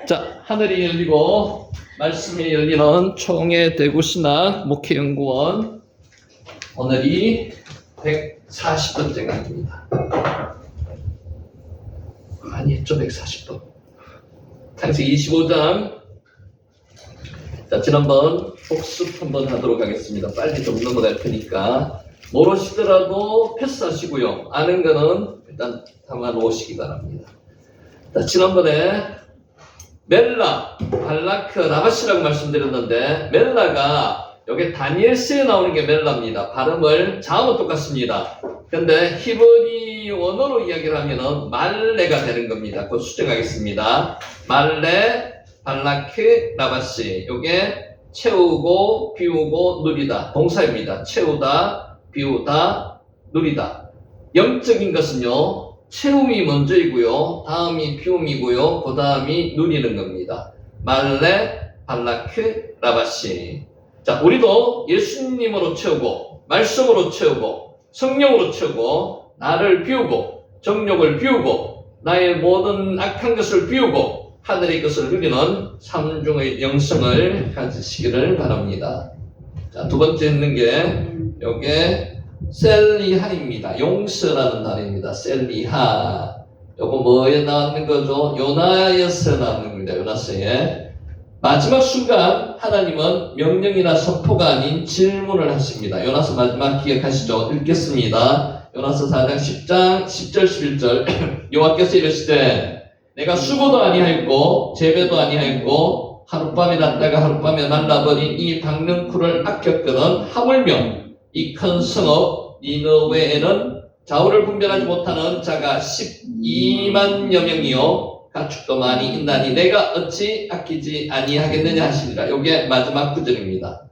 자, 하늘이 열리고 말씀이 열리는 총회 대구신학 목회연구원, 오늘이 140번째 강의입니다. 많이 했죠? 140번. 창세기 25장. 자, 지난번 복습 한번 하도록 하겠습니다. 빨리 좀 넘어갈 테니까 모르시더라도 패스하시고요. 아는 거는 일단 담아 놓으시기 바랍니다. 자, 지난번에 멜라, 발라크, 라바시라고 말씀드렸는데, 멜라가 여기 다니엘서에 나오는 게 멜라입니다. 발음을 자음은 똑같습니다. 근데 히브리 원어로 이야기를 하면은 말레가 되는 겁니다. 곧 수정하겠습니다. 말레, 발라크, 라바시. 요게 채우고, 비우고, 누리다. 동사입니다. 채우다, 비우다, 누리다. 영적인 것은요, 채움이 먼저이고요, 다음이 비움이고요, 그 다음이 누리는 겁니다. 말레, 발라크, 라바시. 자, 우리도 예수님으로 채우고, 말씀으로 채우고, 성령으로 채우고, 나를 비우고, 정욕을 비우고, 나의 모든 악한 것을 비우고, 하늘의 것을 누리는 삼중의 영성을 가지시기를 바랍니다. 자, 두 번째 있는 게, 요게 셀리하입니다. 용서라는 단어입니다. 셀리하. 요거 뭐에 나왔는 거죠? 요나에서 나왔는 겁니다. 요나서에. 마지막 순간 하나님은 명령이나 선포가 아닌 질문을 하십니다. 요나서 마지막 기억하시죠? 읽겠습니다. 요나서 4장 10장 10절 11절. 여호와께서 이르시되 내가 수고도 아니하였고 재배도 아니하였고 하룻밤에 났다가 하룻밤에 말라버린 이 박능쿨을 아꼈거든 하물며 이 큰 성읍 니느웨에는 좌우를 분별하지 못하는 자가 12만여 명이요 가축도 많이 있나니 내가 어찌 아끼지 아니하겠느냐 하시니라. 요게 마지막 구절입니다.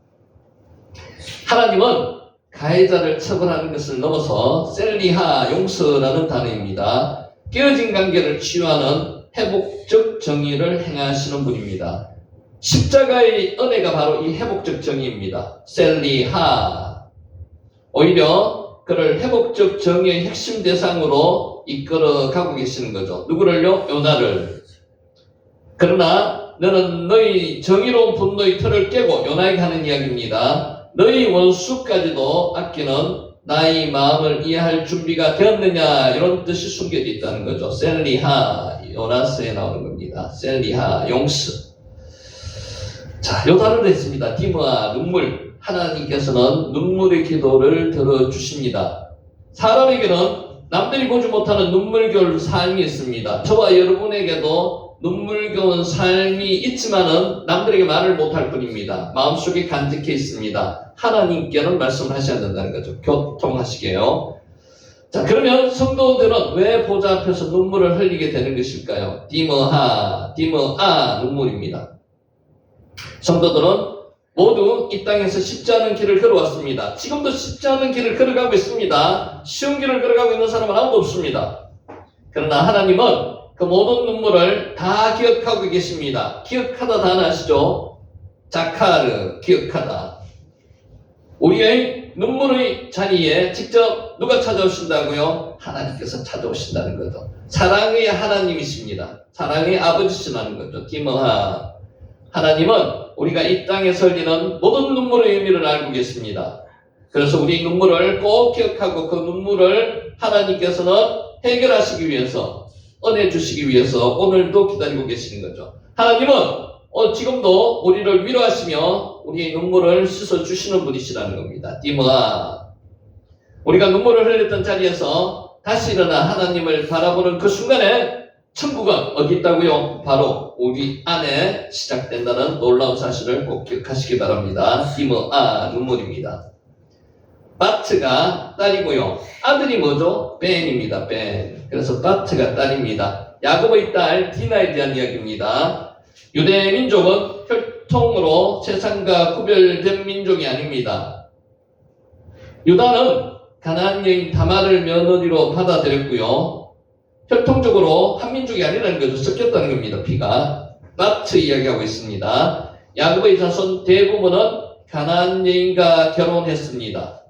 하나님은 가해자를 처벌하는 것을 넘어서 셀리하, 용서라는 단어입니다. 깨어진 관계를 치유하는 회복적 정의를 행하시는 분입니다. 십자가의 은혜가 바로 이 회복적 정의입니다. 셀리하. 오히려 그를 회복적 정의의 핵심 대상으로 이끌어 가고 계시는 거죠. 누구를요? 요나를. 그러나 너는 너희 정의로운 분노의 틀을 깨고, 요나에게 하는 이야기입니다. 너희 원수까지도 아끼는 나의 마음을 이해할 준비가 되었느냐, 이런 뜻이 숨겨져 있다는 거죠. 셀리하, 요나스에 나오는 겁니다. 셀리하, 용서. 자, 요 단어를 했습니다. 디모아, 눈물. 하나님께서는 눈물의 기도를 들어주십니다. 사람에게는 남들이 보지 못하는 눈물겨울 삶이 있습니다. 저와 여러분에게도 눈물겨운 삶이 있지만은 남들에게 말을 못할 뿐입니다. 마음속에 간직해 있습니다. 하나님께는 말씀을 하셔야 된다는 거죠. 교통하시게요. 자, 그러면 성도들은 왜 보좌 앞에서 눈물을 흘리게 되는 것일까요? 디머하, 눈물입니다. 성도들은 모두 이 땅에서 쉽지 않은 길을 걸어왔습니다. 지금도 쉽지 않은 길을 걸어가고 있습니다. 쉬운 길을 걸어가고 있는 사람은 아무도 없습니다. 그러나 하나님은 그 모든 눈물을 다 기억하고 계십니다. 기억하다 단어 아시죠? 자카르, 기억하다. 우리의 눈물의 자리에 직접 누가 찾아오신다고요? 하나님께서 찾아오신다는 거죠. 사랑의 하나님이십니다. 사랑의 아버지시라는 거죠. 디머하. 하나님은 우리가 이 땅에 흘리는 모든 눈물의 의미를 알고 계십니다. 그래서 우리 눈물을 꼭 기억하고 그 눈물을 하나님께서는 해결하시기 위해서, 은혜 주시기 위해서 오늘도 기다리고 계시는 거죠. 하나님은 지금도 우리를 위로하시며 우리의 눈물을 씻어주시는 분이시라는 겁니다. 디모아. 우리가 눈물을 흘렸던 자리에서 다시 일어나 하나님을 바라보는 그 순간에 천국은 어디 있다고요? 바로 우리 안에 시작된다는 놀라운 사실을 꼭 기억하시기 바랍니다. 눈물입니다. 바트가 딸이고요. 아들이 뭐죠? 벤입니다. 벤. 그래서 바트가 딸입니다. 야곱의 딸 디나에 대한 이야기입니다. 유대 민족은 혈통으로 세상과 구별된 민족이 아닙니다. 유다는 가나안 여인 다말을 며느리로 받아들였고요. 혈통적으로 한민족이 아니라는 거죠. 섞였다는 겁니다. 피가. 바트 이야기하고 있습니다. 야곱의 자손 대부분은 가나안 여인과 결혼했습니다.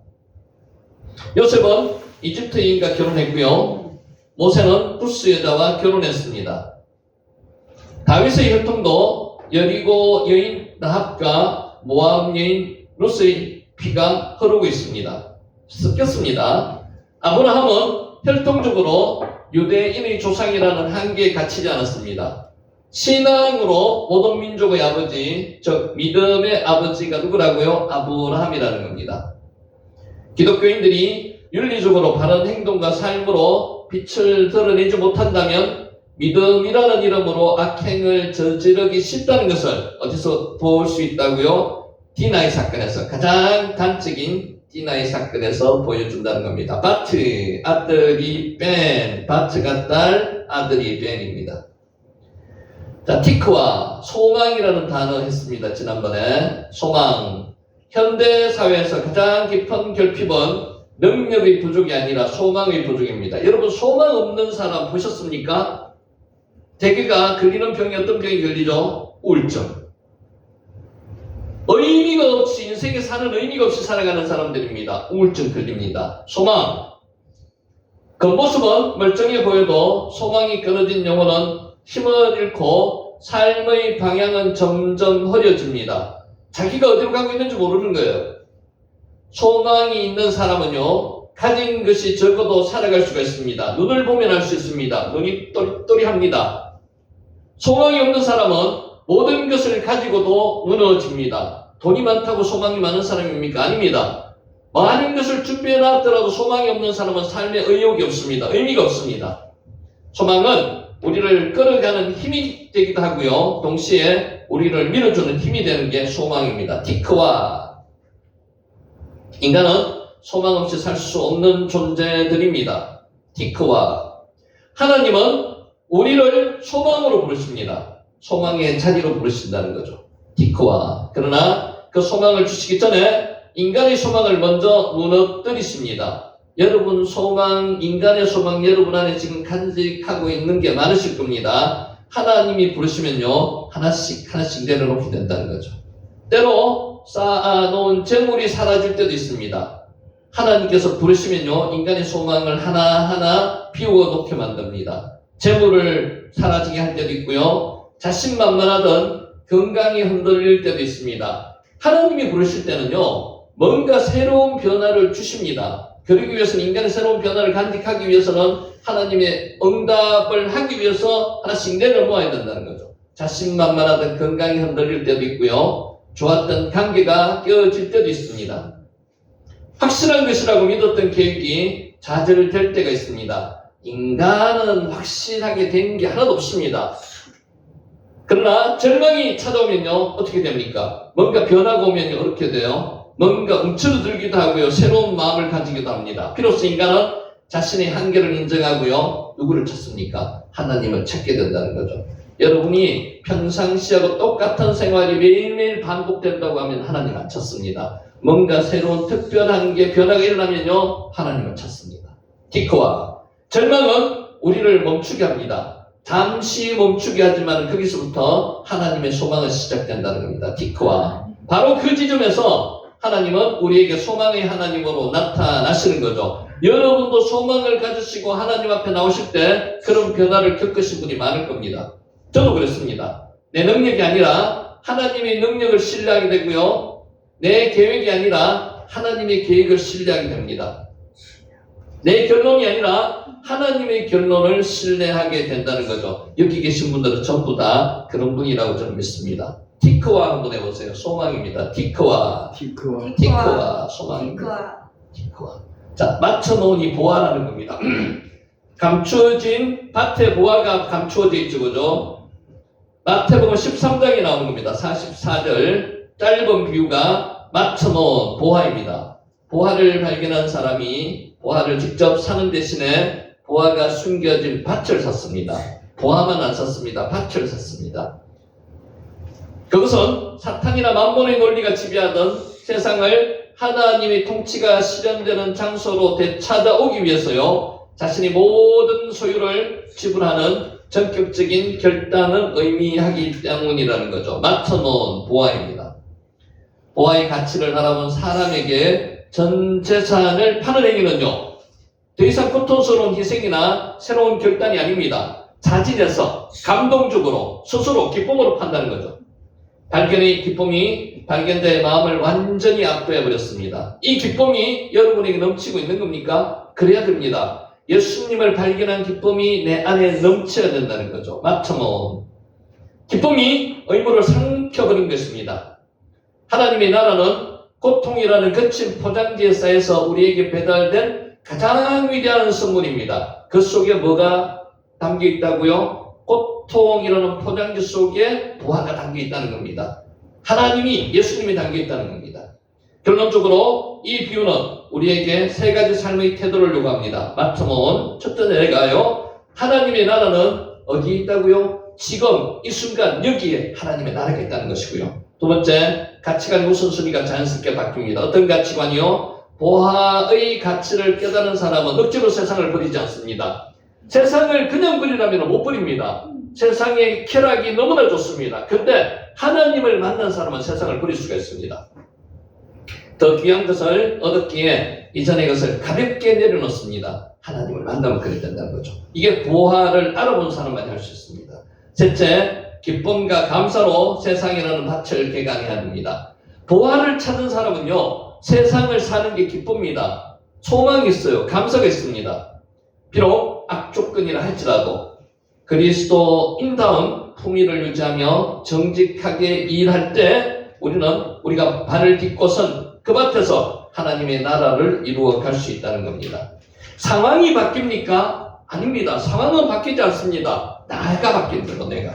요셉은 이집트 여인과 결혼했고요. 모세는 부스 여자와 결혼했습니다. 다윗의 혈통도 여리고 여인 라합과 모압 여인 룻의 피가 흐르고 있습니다. 섞였습니다. 아브라함은 혈통적으로 유대인의 조상이라는 한계에 갇히지 않았습니다. 신앙으로 모든 민족의 아버지, 즉 믿음의 아버지가 누구라고요? 아브라함이라는 겁니다. 기독교인들이 윤리적으로 바른 행동과 삶으로 빛을 드러내지 못한다면 믿음이라는 이름으로 악행을 저지르기 쉽다는 것을 어디서 볼 수 있다고요? 디나이 사건에서, 가장 단적인 디나이 사건에서 보여준다는 겁니다. 바트, 아들이 벤, 바트가 딸, 아들이 벤입니다. 자, 티크와 소망이라는 단어 했습니다. 지난번에 소망. 현대 사회에서 가장 깊은 결핍은 능력의 부족이 아니라 소망의 부족입니다. 여러분, 소망 없는 사람 보셨습니까? 대개가 걸리는 병이 어떤 병이 걸리죠? 우울증. 의미가 없이, 인생에 사는 의미가 없이 살아가는 사람들입니다. 우울증 걸립니다. 소망. 겉모습은 멀쩡해 보여도 소망이 끊어진 영혼은 힘을 잃고 삶의 방향은 점점 흐려집니다. 자기가 어디로 가고 있는지 모르는 거예요. 소망이 있는 사람은요, 가진 것이 적어도 살아갈 수가 있습니다. 눈을 보면 알 수 있습니다. 눈이 또리또리합니다. 소망이 없는 사람은 모든 것을 가지고도 무너집니다. 돈이 많다고 소망이 많은 사람입니까? 아닙니다. 많은 것을 준비해놨더라도 소망이 없는 사람은 삶에 의욕이 없습니다. 의미가 없습니다. 소망은 우리를 끌어가는 힘이 되기도 하고요. 동시에 우리를 밀어주는 힘이 되는 게 소망입니다. 티크와. 인간은 소망 없이 살 수 없는 존재들입니다. 티크와. 하나님은 우리를 소망으로 부르십니다. 소망의 자리로 부르신다는 거죠. 티크와. 그러나 그 소망을 주시기 전에 인간의 소망을 먼저 무너뜨리십니다. 여러분 소망, 인간의 소망 여러분 안에 지금 간직하고 있는 게 많으실 겁니다. 하나님이 부르시면요, 하나씩 내려놓게 된다는 거죠. 때로 쌓아놓은 재물이 사라질 때도 있습니다. 하나님께서 부르시면요, 인간의 소망을 하나하나 비워놓게 만듭니다. 재물을 사라지게 할 때도 있고요, 자신만만하던 건강이 흔들릴 때도 있습니다. 하나님이 부르실 때는요, 뭔가 새로운 변화를 주십니다. 그러기 위해서는, 인간의 새로운 변화를 간직하기 위해서는 하나님의 응답을 하기 위해서 하나씩 내려놓아야 된다는 거죠. 자신만만하던 건강이 흔들릴 때도 있고요, 좋았던 관계가 깨어질 때도 있습니다. 확실한 것이라고 믿었던 계획이 좌절될 때가 있습니다. 인간은 확실하게 된 게 하나도 없습니다. 그러나 절망이 찾아오면요, 어떻게 됩니까? 뭔가 변화가 오면요, 어떻게 돼요? 뭔가 움츠러들기도 하고요, 새로운 마음을 가지기도 합니다. 비로소 인간은 자신의 한계를 인정하고요, 누구를 찾습니까? 하나님을 찾게 된다는 거죠. 여러분이 평상시하고 똑같은 생활이 매일매일 반복된다고 하면 하나님 안 찾습니다. 뭔가 새로운 특별한 게 변화가 일어나면요, 하나님을 찾습니다. 티크와. 절망은 우리를 멈추게 합니다. 잠시 멈추게 하지만 거기서부터 하나님의 소망은 시작된다는 겁니다. 티크와. 바로 그 지점에서 하나님은 우리에게 소망의 하나님으로 나타나시는 거죠. 여러분도 소망을 가지시고 하나님 앞에 나오실 때 그런 변화를 겪으신 분이 많을 겁니다. 저도 그랬습니다. 내 능력이 아니라 하나님의 능력을 신뢰하게 되고요, 내 계획이 아니라 하나님의 계획을 신뢰하게 됩니다. 내 결론이 아니라 하나님의 결론을 신뢰하게 된다는 거죠. 여기 계신 분들은 전부 다 그런 분이라고 저는 믿습니다. 티크와 한번 해보세요. 소망입니다. 티크와 소망입니다. 티크와. 자, 맞춰놓은 이 보화라는 겁니다. 감추어진 밭의 보화가 감추어져 있죠, 그죠? 마태복음 13장에 나오는 겁니다. 44절 짧은 비유가 맞춰놓은 보화입니다. 보화를 발견한 사람이 보화를 직접 사는 대신에 보화가 숨겨진 밭을 샀습니다. 보화만 안 샀습니다. 밭을 샀습니다. 그것은 사탄이나 만몬의 논리가 지배하던 세상을 하나님의 통치가 실현되는 장소로 되찾아오기 위해서요, 자신의 모든 소유를 지불하는 전격적인 결단을 의미하기 때문이라는 거죠. 맞춰놓은 보화입니다. 보화의 가치를 알아본 사람에게 전 재산을 파는 행위는요, 더 이상 고통스러운 희생이나 새로운 결단이 아닙니다. 자진해서 감동적으로 스스로 기쁨으로 판다는 거죠. 발견의 기쁨이 발견자의 마음을 완전히 압도해 버렸습니다. 이 기쁨이 여러분에게 넘치고 있는 겁니까? 그래야 됩니다. 예수님을 발견한 기쁨이 내 안에 넘쳐야 된다는 거죠. 마터몬. 기쁨이 의무를 삼켜버린 것입니다. 하나님의 나라는 고통이라는 거친 포장지에 쌓여서 우리에게 배달된 가장 위대한 선물입니다. 그 속에 뭐가 담겨 있다고요? 고통이라는 포장지 속에 보화가 담겨 있다는 겁니다. 하나님이, 예수님이 담겨 있다는 겁니다. 결론적으로 이 비유는 우리에게 세 가지 삶의 태도를 요구합니다. 마터몬, 첫 번째가요, 하나님의 나라는 어디에 있다고요? 지금 이 순간 여기에 하나님의 나라가 있다는 것이고요. 두 번째, 가치관의 우선순위가 자연스럽게 바뀝니다. 어떤 가치관이요? 보화의 가치를 깨달은 사람은 억지로 세상을 버리지 않습니다. 세상을 그냥 버리라면 못 버립니다. 세상의 쾌락이 너무나 좋습니다. 근데 하나님을 만난 사람은 세상을 버릴 수가 있습니다. 더 귀한 것을 얻었기에 이전의 것을 가볍게 내려놓습니다. 하나님을 만나면 그렇게 된다는 거죠. 이게 보화를 알아본 사람만이 할 수 있습니다. 셋째, 기쁨과 감사로 세상이라는 밭을 개간해야 합니다. 보화를 찾은 사람은요, 세상을 사는 게 기쁩니다. 소망이 있어요. 감사가 있습니다. 비록 악조건이라 할지라도 그리스도인다운 품위를 유지하며 정직하게 일할 때 우리가 발을 딛고선 그 밭에서 하나님의 나라를 이루어 갈 수 있다는 겁니다. 상황이 바뀝니까? 아닙니다. 상황은 바뀌지 않습니다. 나가 바뀐다고, 내가.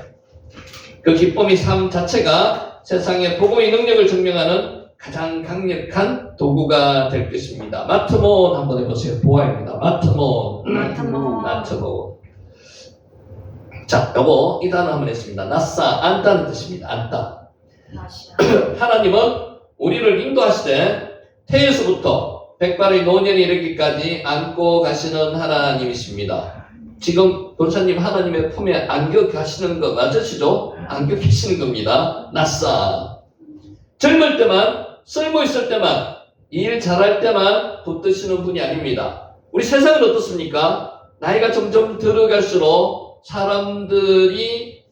그 기쁨의 삶 자체가 세상의 복음의 능력을 증명하는 가장 강력한 도구가 될 것입니다. 마터몬 한번 해보세요. 보아입니다. 마터몬. 자, 요거 이 단어 한번 했습니다. 나싸, 안다는 뜻입니다. 안다. 하나님은 우리를 인도하시되 태에서부터 백발의 노년이 이르기까지 안고 가시는 하나님이십니다. 지금 권사님 하나님의 품에 안겨 가시는 거 맞으시죠? 안겨 계시는 겁니다. 나싸. 젊을 때만, 쓸모 있을 때만, 일 잘할 때만 붙드시는 분이 아닙니다. 우리 세상은 어떻습니까? 나이가 점점 들어갈수록 사람들이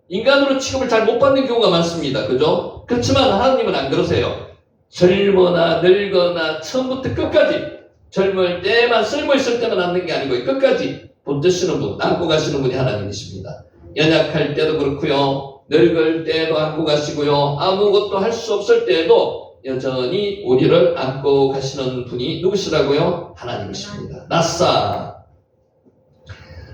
인간으로 취급을 잘 못 받는 경우가 많습니다. 그죠? 그렇지만 하나님은 안 그러세요. 젊거나 늙거나 처음부터 끝까지 젊을 때만, 쓸모 있을 때만 앉는 게 아니고 끝까지 붙드시는 분, 안고 가시는 분이 하나님이십니다. 연약할 때도 그렇고요, 늙을 때도 안고 가시고요, 아무것도 할 수 없을 때에도 여전히 우리를 안고 가시는 분이 누구시라고요? 하나님이십니다. 나싸.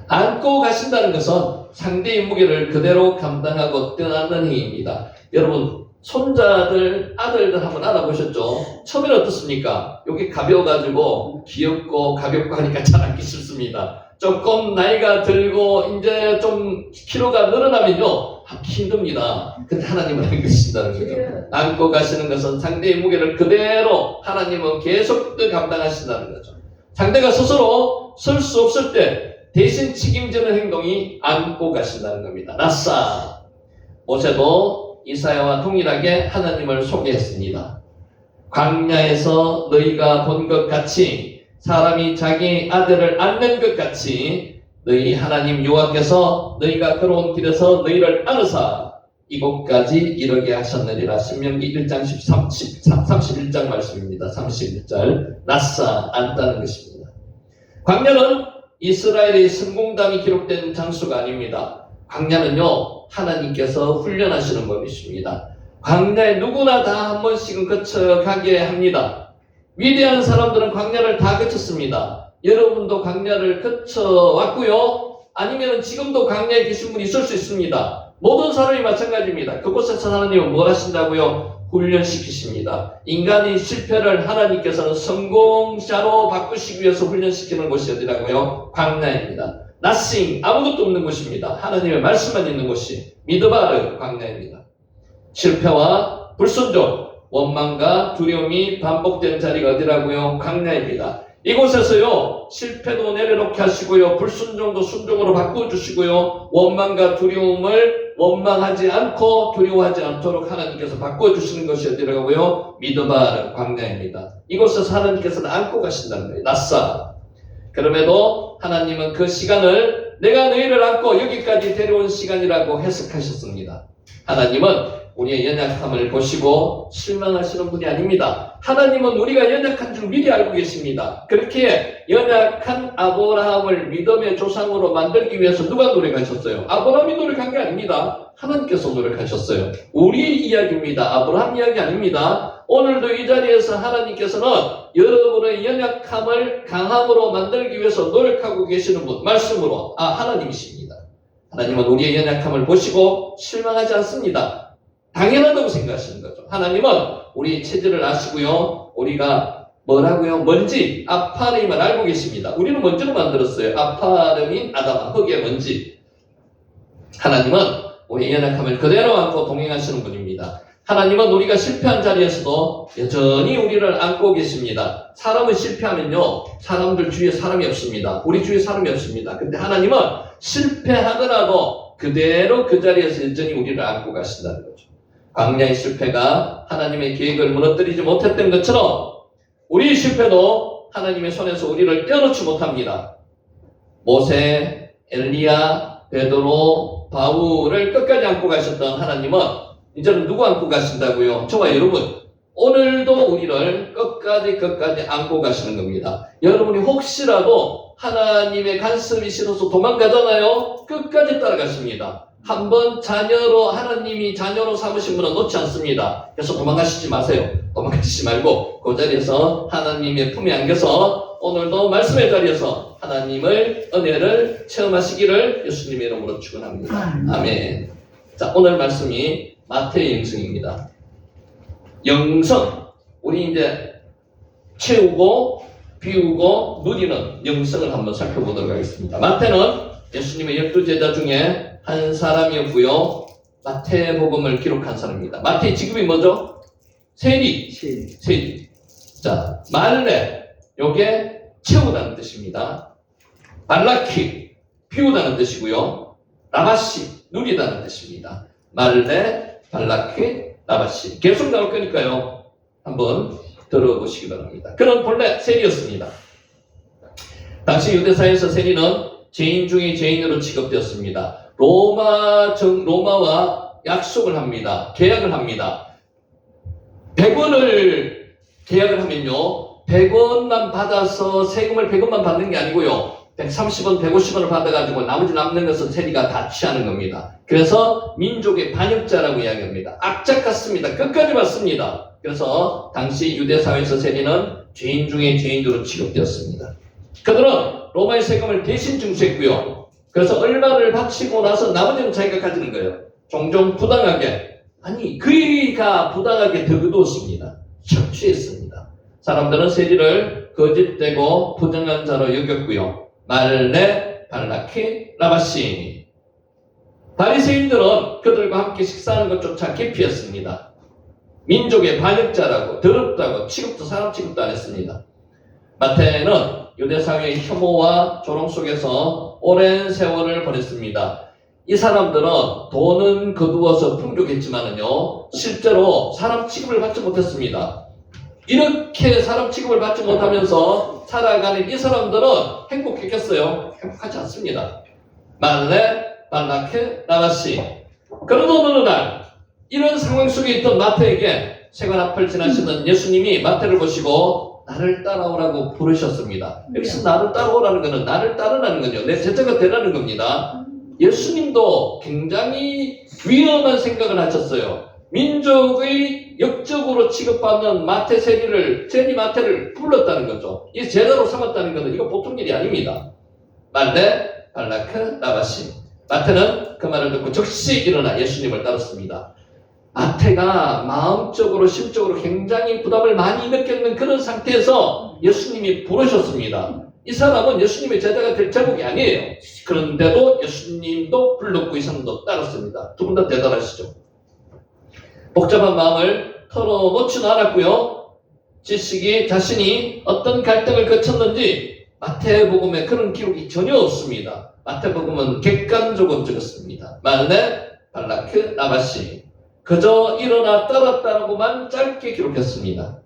안고 가신다는 것은 상대의 무게를 그대로 감당하고 떠나는 행위입니다. 여러분, 손자들, 아들들 한번 알아보셨죠? 처음에는 어떻습니까? 여기 가벼워가지고 귀엽고 가볍고 하니까 잘 안기 싫습니다. 조금 나이가 들고 이제 좀 키로가 늘어나면요, 힘듭니다. 근데 하나님은 안 그러신다는 거죠. 안고 가시는 것은 상대의 무게를 그대로 하나님은 계속 감당하신다는 거죠. 상대가 스스로 설 수 없을 때 대신 책임지는 행동이 안고 가신다는 겁니다. 나싸. 모세도 이사야와 동일하게 하나님을 소개했습니다. 광야에서 너희가 본 것 같이, 사람이 자기 아들을 안는 것 같이 너희 하나님 여호와께서 너희가 걸어온 길에서 너희를 안으사 이곳까지 이르게 하셨느니라. 신명기 1장 31장 말씀입니다. 31절. 나싸, 안다는 것입니다. 광야는 이스라엘의 성공담이 기록된 장소가 아닙니다. 광야는요, 하나님께서 훈련하시는 법이십니다. 광야에 누구나 다 한 번씩은 거쳐가게 합니다. 위대한 사람들은 광야를 다 거쳤습니다. 여러분도 광야를 거쳐왔고요, 아니면 지금도 광야에 계신 분이 있을 수 있습니다. 모든 사람이 마찬가지입니다. 그곳에서 하나님은 뭘 하신다고요? 훈련시키십니다. 인간의 실패를 하나님께서는 성공자로 바꾸시기 위해서 훈련시키는 곳이 어디라고요? 광야입니다. nothing, 아무것도 없는 곳입니다. 하나님의 말씀만 있는 곳이 미드바르 광야입니다. 실패와 불순종, 원망과 두려움이 반복된 자리가 어디라고요? 광야입니다. 이곳에서요, 실패도 내려놓게 하시고요, 불순종도 순종으로 바꿔주시고요, 원망과 두려움을 원망하지 않고 두려워하지 않도록 하나님께서 바꿔주시는 것이 어디라고요? 미드바르 광야입니다. 이곳에서 하나님께서는 안고 가신다는 거예요. 나싸. 그럼에도 하나님은 그 시간을 내가 너희를 안고 여기까지 데려온 시간이라고 해석하셨습니다. 하나님은 우리의 연약함을 보시고 실망하시는 분이 아닙니다. 하나님은 우리가 연약한 줄 미리 알고 계십니다. 그렇게 연약한 아브라함을 믿음의 조상으로 만들기 위해서 누가 노력하셨어요? 아브라함이 노력한 게 아닙니다. 하나님께서 노력하셨어요. 우리 이야기입니다. 아브라함 이야기 아닙니다. 오늘도 이 자리에서 하나님께서는 여러분의 연약함을 강함으로 만들기 위해서 노력하고 계시는 분, 말씀으로 하나님이십니다. 하나님은 우리의 연약함을 보시고 실망하지 않습니다. 당연하다고 생각하시는 거죠. 하나님은 우리 체질을 아시고요. 우리가 뭐라고요? 먼지, 아파름을 알고 계십니다. 우리는 먼지로 만들었어요. 아파름인 아담아, 흙의 먼지. 하나님은 우리의 연약함을 그대로 안고 동행하시는 분입니다. 하나님은 우리가 실패한 자리에서도 여전히 우리를 안고 계십니다. 사람은 실패하면요, 사람들 주위에 사람이 없습니다. 우리 주위에 사람이 없습니다. 근데 하나님은 실패하더라도 그대로 그 자리에서 여전히 우리를 안고 가신다는 거죠. 광야의 실패가 하나님의 계획을 무너뜨리지 못했던 것처럼 우리의 실패도 하나님의 손에서 우리를 떼어놓지 못합니다. 모세, 엘리야, 베드로, 바울을 끝까지 안고 가셨던 하나님은 이제는 누구 안고 가신다고요? 저와 여러분, 오늘도 우리를 끝까지 안고 가시는 겁니다. 여러분이 혹시라도 하나님의 간섭이 싫어서 도망가잖아요? 끝까지 따라가십니다. 한번 하나님이 자녀로 삼으신 분은 놓지 않습니다. 그래서 도망가시지 마세요. 도망가시지 말고 그 자리에서 하나님의 품에 안겨서 오늘도 말씀의 자리에서 하나님의 은혜를 체험하시기를 예수님의 이름으로 축원합니다. 아멘. 자, 오늘 말씀이 마태의 영성입니다. 영성, 우리 이제 채우고 비우고 누리는 영성을 한번 살펴보도록 하겠습니다. 마태는 예수님의 12제자 중에 한 사람이었고요. 마태복음을 기록한 사람입니다. 마태의 직업이 뭐죠? 세리. 자, 말레, 요게 채우다는 뜻입니다. 발라키, 비우다는 뜻이고요. 라바시, 누리다는 뜻입니다. 말레, 발라키, 라바시. 계속 나올 거니까요. 한번 들어보시기 바랍니다. 그는 본래 세리였습니다. 당시 유대사에서 세리는 죄인 중에 죄인으로 취급되었습니다. 로마와 약속을 합니다. 계약을 합니다. 100원을 계약을 하면요, 100원만 받아서 세금을 100원만 받는 게 아니고요, 130원, 150원을 받아가지고 나머지 남는 것은 세리가 다 취하는 겁니다. 그래서 민족의 반역자라고 이야기합니다. 악착 같습니다. 끝까지 받습니다. 그래서 당시 유대사회에서 세리는 죄인 중에 죄인으로 취급되었습니다. 그들은 로마의 세금을 대신 징수했고요. 그래서 얼마를 바치고 나서 나머지는 자기가 가지는 거예요. 종종 부당하게, 그이가 부당하게 더 거두었습니다. 착취했습니다. 사람들은 세리를 거짓되고 부정한 자로 여겼고요. 말레, 발라키, 라바시. 바리새인들은 그들과 함께 식사하는 것조차 기피했습니다. 민족의 반역자라고, 더럽다고 사람 취급도 안 했습니다. 마태는 유대사회의 혐오와 조롱 속에서 오랜 세월을 보냈습니다. 이 사람들은 돈은 거두어서 풍족했지만은요, 실제로 사람 취급을 받지 못했습니다. 이렇게 사람 취급을 받지 못하면서 살아가는 이 사람들은 행복했겠어요? 행복하지 않습니다. 말레, 발라케, 라바시. 그러던 어느 날 이런 상황 속에 있던 마태에게 세관 앞을 지나시던 예수님이 마태를 보시고 나를 따라오라고 부르셨습니다. 여기서 나를 따라오라는 것은 나를 따르라는 건요, 내 제자가 되라는 겁니다. 예수님도 굉장히 위험한 생각을 하셨어요. 민족의 역적으로 취급받는 세리 마태를 불렀다는 거죠. 이 제자로 삼았다는 것은 이거 보통 일이 아닙니다. 말레, 발라크, 라바시. 마태는 그 말을 듣고 즉시 일어나 예수님을 따랐습니다. 마태가 마음적으로 심적으로 굉장히 부담을 많이 느꼈는 그런 상태에서 예수님이 부르셨습니다. 이 사람은 예수님의 제자가 될 제목이 아니에요. 그런데도 예수님도 불렀고 이 사람도 따랐습니다. 두 분 다 대단하시죠. 복잡한 마음을 털어놓지는 않았고요. 자신이 어떤 갈등을 거쳤는지 마태복음에 그런 기록이 전혀 없습니다. 마태복음은 객관적으로 적었습니다. 말레, 발라크, 라바시. 그저 일어나 따랐다라고만 짧게 기록했습니다.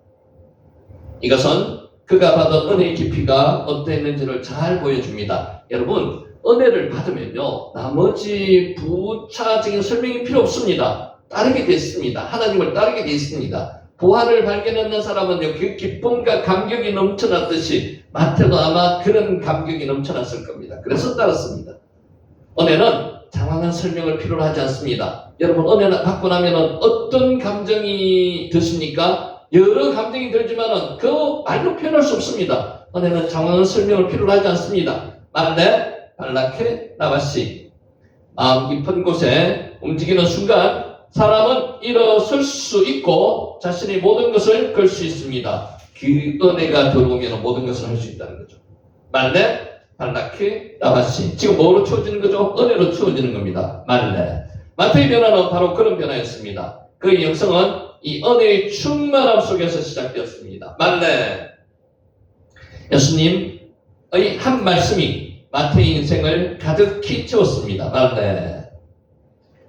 이것은 그가 받은 은혜의 깊이가 어떠했는지를 잘 보여줍니다. 여러분, 은혜를 받으면요, 나머지 부차적인 설명이 필요 없습니다. 따르게 됐습니다. 하나님을 따르게 되어 있습니다. 부활을 발견하는 사람은요, 그 기쁨과 감격이 넘쳐났듯이 마태도 아마 그런 감격이 넘쳐났을 겁니다. 그래서 따랐습니다. 은혜는 장황한 설명을 필요로 하지 않습니다. 여러분, 은혜를 받고 나면 어떤 감정이 드십니까? 여러 감정이 들지만은 그 말로 표현할 수 없습니다. 은혜는 장황한 설명을 필요로 하지 않습니다. 말레, 발라케, 라바시. 마음 깊은 곳에 움직이는 순간 사람은 일어설 수 있고 자신의 모든 것을 걸 수 있습니다. 그 은혜가 들어오면 모든 것을 할 수 있다는 거죠. 말레, 발라케, 라바시. 지금 뭐로 채워지는 거죠? 은혜로 채워지는 겁니다. 말레. 마태의 변화는 바로 그런 변화였습니다. 그의 영성은 이 은혜의 충만함 속에서 시작되었습니다. 말레. 예수님의 한 말씀이 마태의 인생을 가득히 채웠습니다. 말레.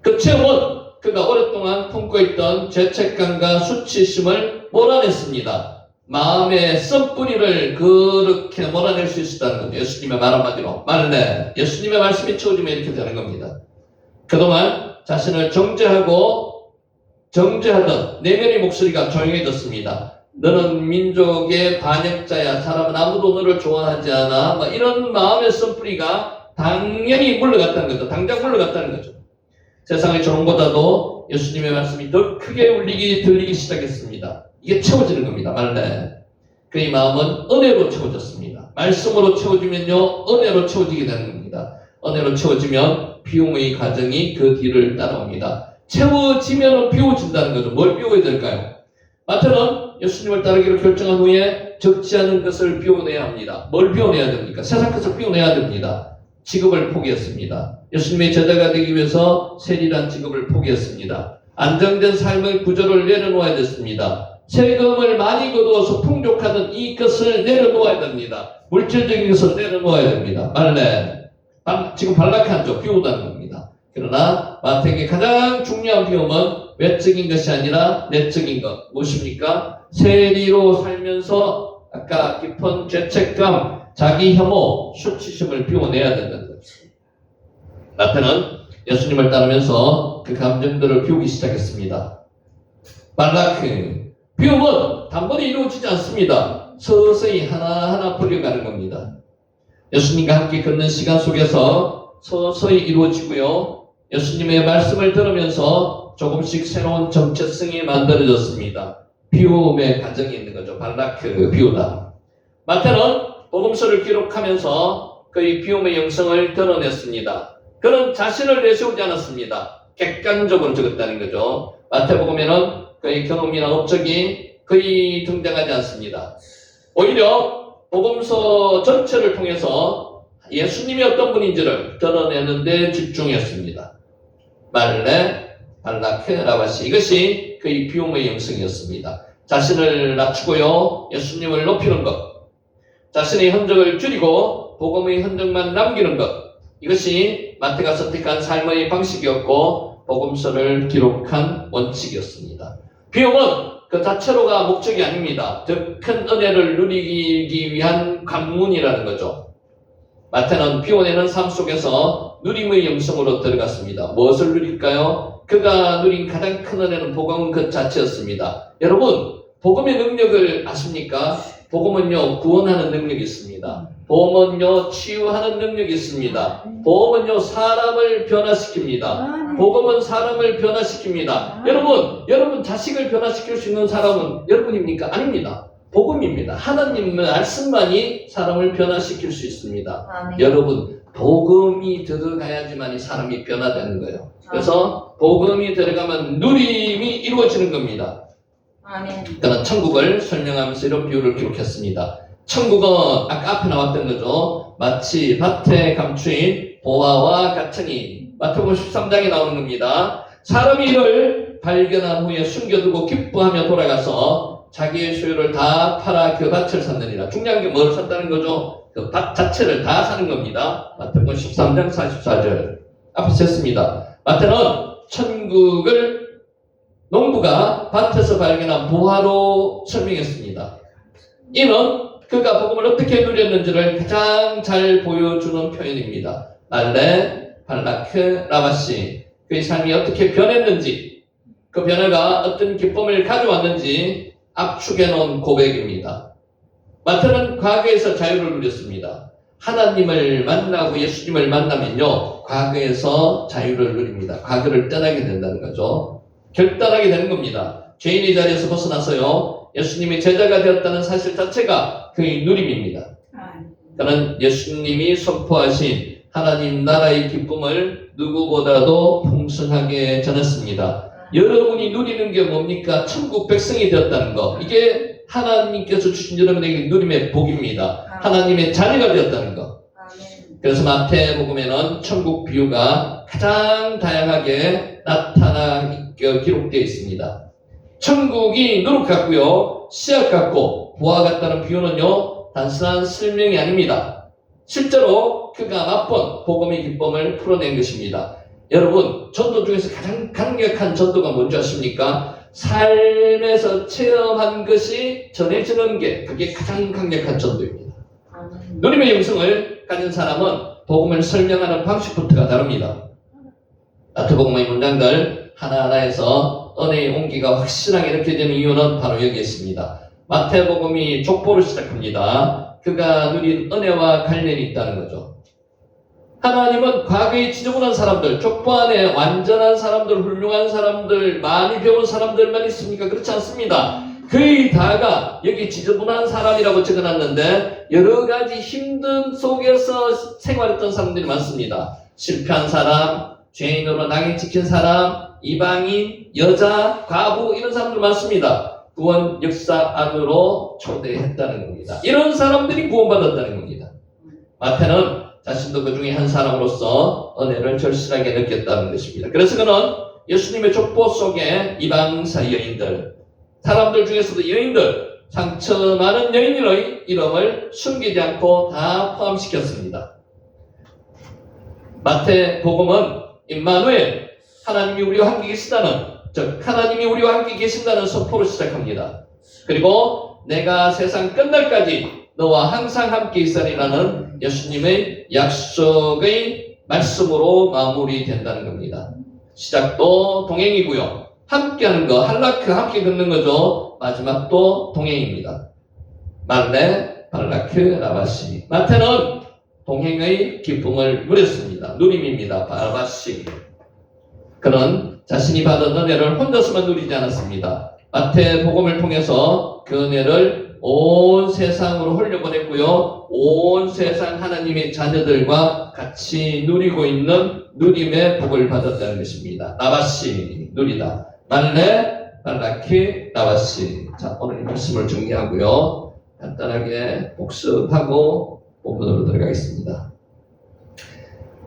그 체험은 그가 오랫동안 품고 있던 죄책감과 수치심을 몰아냈습니다. 마음의 썸뿌리를 그렇게 몰아낼 수 있었다는 거죠. 예수님의 말 한마디로. 말레. 예수님의 말씀이 채워지면 이렇게 되는 겁니다. 그동안 자신을 정죄하던 내면의 목소리가 조용해졌습니다. 너는 민족의 반역자야. 사람은 아무도 너를 좋아하지 않아. 이런 마음의 썸뿌리가 당연히 물러갔다는 거죠. 당장 물러갔다는 거죠. 세상의 조롱보다도 예수님의 말씀이 더 크게 들리기 시작했습니다. 이게 채워지는 겁니다. 말레. 그의 마음은 은혜로 채워졌습니다. 말씀으로 채워지면요, 은혜로 채워지게 되는 겁니다. 은혜로 채워지면 비움의 과정이 그 뒤를 따라옵니다. 채워지면 비워진다는 거죠. 뭘 비워야 될까요? 마태는 예수님을 따르기로 결정한 후에 적지 않은 것을 비워내야 합니다. 뭘 비워내야 됩니까? 세상 것을 비워내야 됩니다. 직업을 포기했습니다. 예수님의 제자가 되기 위해서 세리란 직업을 포기했습니다. 안정된 삶의 구조를 내려놓아야 됐습니다. 세금을 많이 거두어서 풍족하던 이 것을 내려놓아야 됩니다. 물질적인 것을 내려놓아야 됩니다. 말레. 지금 발락한죠. 비우다는 겁니다. 그러나 마태에게 가장 중요한 비움은 외적인 것이 아니라 내적인 것. 무엇입니까? 세리로 살면서 아까 깊은 죄책감, 자기 혐오, 수치심을 비워내야 된다는 거죠. 마태는 예수님을 따르면서 그 감정들을 비우기 시작했습니다. 발라크. 비움은 단번에 이루어지지 않습니다. 서서히 하나하나 풀려가는 겁니다. 예수님과 함께 걷는 시간 속에서 서서히 이루어지고요. 예수님의 말씀을 들으면서 조금씩 새로운 정체성이 만들어졌습니다. 비움의 과정이 있는 거죠. 발라크, 비우다. 마태는 복음서를 기록하면서 그의 비움의 영성을 드러냈습니다. 그는 자신을 내세우지 않았습니다. 객관적으로 적었다는 거죠. 마태복음에는 그의 경험이나 업적이 거의 등장하지 않습니다. 오히려 복음서 전체를 통해서 예수님이 어떤 분인지를 드러내는 데 집중했습니다. 말레, 발라케, 라바시. 이것이 그의 비움의 영성이었습니다. 자신을 낮추고요, 예수님을 높이는 것. 자신의 흔적을 줄이고 복음의 흔적만 남기는 것. 이것이 마태가 선택한 삶의 방식이었고 복음서를 기록한 원칙이었습니다. 비움은 그 자체로가 목적이 아닙니다. 더 큰 은혜를 누리기 위한 관문이라는 거죠. 마태는 비워내는 삶 속에서 누림의 영성으로 들어갔습니다. 무엇을 누릴까요? 그가 누린 가장 큰 은혜는 복음은 그 자체였습니다. 여러분, 복음의 능력을 아십니까? 복음은요, 구원하는 능력이 있습니다. 복음은요, 치유하는 능력이 있습니다. 복음은요, 사람을 변화시킵니다. 복음은 사람을 변화시킵니다. 여러분 자식을 변화시킬 수 있는 사람은 여러분입니까? 아닙니다. 복음입니다. 하나님의 말씀만이 사람을 변화시킬 수 있습니다. 여러분, 복음이 들어가야지만 이 사람이 변화되는 거예요. 그래서 복음이 들어가면 누림이 이루어지는 겁니다. 그러나 천국을 설명하면서 이런 비유를 기록했습니다. 천국은 아까 앞에 나왔던 거죠. 마치 밭에 감추인 보화와 같으니. 마태복음 13장에 나오는 겁니다. 사람이 이를 발견한 후에 숨겨두고 기뻐하며 돌아가서 자기의 소유를 다 팔아 그 밭을 샀느니라. 중요한 게 뭘 샀다는 거죠? 그 밭 자체를 다 사는 겁니다. 마태복음 13장 44절. 앞에서 했습니다. 마태는 천국을 농부가 밭에서 발견한 보화로 설명했습니다. 이는 그가 복음을 어떻게 누렸는지를 가장 잘 보여주는 표현입니다. 말레, 발라크, 라바시. 그의 삶이 어떻게 변했는지, 그 변화가 어떤 기쁨을 가져왔는지 압축해 놓은 고백입니다. 마태는 과거에서 자유를 누렸습니다. 하나님을 만나고 예수님을 만나면요, 과거에서 자유를 누립니다. 과거를 떠나게 된다는 거죠. 결단하게 되는 겁니다. 죄인의 자리에서 벗어나서요, 예수님의 제자가 되었다는 사실 자체가 그의 누림입니다. 그는 예수님이 선포하신 하나님 나라의 기쁨을 누구보다도 풍성하게 전했습니다. 여러분이 누리는 게 뭡니까? 천국 백성이 되었다는 거. 이게 하나님께서 주신 여러분에게 누림의 복입니다. 하나님의 자녀가 되었다는 거. 그래서 마태복음에는 천국 비유가 가장 다양하게 나타나 기록되어 있습니다. 천국이 누룩 같고요, 씨앗 같고 부화 같다는 비유는요, 단순한 설명이 아닙니다. 실제로 그가 맛본 복음의 기쁨을 풀어낸 것입니다. 여러분, 전도 중에서 가장 강력한 전도가 뭔지 아십니까? 삶에서 체험한 것이 전해지는 게, 그게 가장 강력한 전도입니다. 누림의 영성을 가진 사람은 복음을 설명하는 방식부터가 다릅니다. 마태복음의 문장들 하나하나에서 은혜의 온기가 확실하게 느껴지는 이유는 바로 여기에 있습니다. 마태복음이 족보를 시작합니다. 그가 누린 은혜와 관련이 있다는 거죠. 하나님은 과거에 지저분한 사람들, 족보 안에 완전한 사람들, 훌륭한 사람들, 많이 배운 사람들만 있습니까? 그렇지 않습니다. 거의 다가 여기 지저분한 사람이라고 적어놨는데 여러 가지 힘든 속에서 생활했던 사람들이 많습니다. 실패한 사람, 죄인으로 낙인 찍힌 사람, 이방인, 여자, 과부 이런 사람들 많습니다. 구원 역사 안으로 초대했다는 겁니다. 이런 사람들이 구원받았다는 겁니다. 마태는 자신도 그 중에 한 사람으로서 은혜를 절실하게 느꼈다는 것입니다. 그래서 그는 예수님의 족보 속에 이방사 여인들, 사람들 중에서도 여인들, 상처 많은 여인의 이름을 숨기지 않고 다 포함시켰습니다. 마태복음은 임마누엘, 하나님이 우리와 함께 계시다는, 즉 하나님이 우리와 함께 계신다는 선포로 시작합니다. 그리고 내가 세상 끝날까지 너와 항상 함께 있으리라는 예수님의 약속의 말씀으로 마무리된다는 겁니다. 시작도 동행이고요. 함께하는 거, 할라크 함께 걷는 거죠. 마지막도 동행입니다. 말레, 발라크, 라바시. 마태는 동행의 기쁨을 누렸습니다. 누림입니다. 바라바시. 그는 자신이 받은 은혜를 혼자서만 누리지 않았습니다. 마태복음을 통해서 그 은혜를 온 세상으로 흘려보냈고요. 온 세상 하나님의 자녀들과 같이 누리고 있는 누림의 복을 받았다는 것입니다. 라바시, 누리다. 말레, 발라키, 라바시. 자, 오늘 이 말씀을 정리하고요. 간단하게 복습하고 본문으로 들어가겠습니다.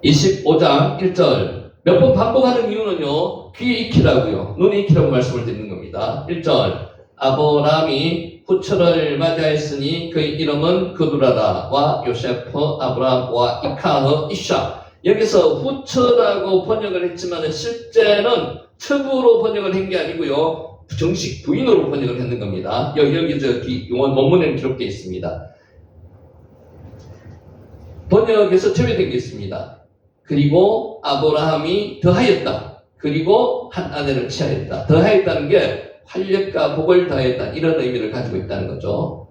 25장 1절. 몇 번 반복하는 이유는요, 귀에 익히라고요. 눈에 익히라고 말씀을 드리는 겁니다. 1절. 아브라함이 후처를 맞이하였으니 그의 이름은 그두라다와 요세프, 아브라함과 이카흐, 이샤. 여기서 후처라고 번역을 했지만 실제는 첩으로 번역을 한 게 아니고요, 정식 부인으로 번역을 했는 겁니다. 여기 원문에는 기록되어 있습니다. 번역에서 제외된 게 있습니다. 그리고 아브라함이 더하였다. 그리고 한 아내를 취하였다. 더하였다는 게 활력과 복을 더하였다. 이런 의미를 가지고 있다는 거죠.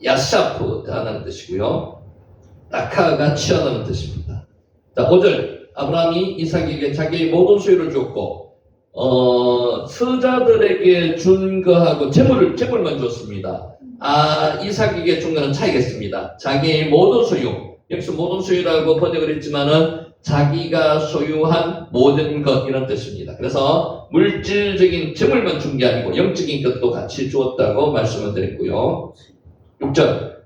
야샤프, 더하다는 뜻이고요. 라카가 취하다는 뜻입니다. 자, 5절. 아브라함이 이삭에게 자기의 모든 소유를 주었고, 서자들에게 준 거하고 재물만 주었습니다. 이삭에게 준 거는 차이겠습니다. 자기의 모든 소유. 여기서 모든 소유라고 번역을 했지만은 자기가 소유한 모든 것 이런 뜻입니다. 그래서 물질적인 재물만 준 게 아니고 영적인 것도 같이 주었다고 말씀을 드렸고요. 6절.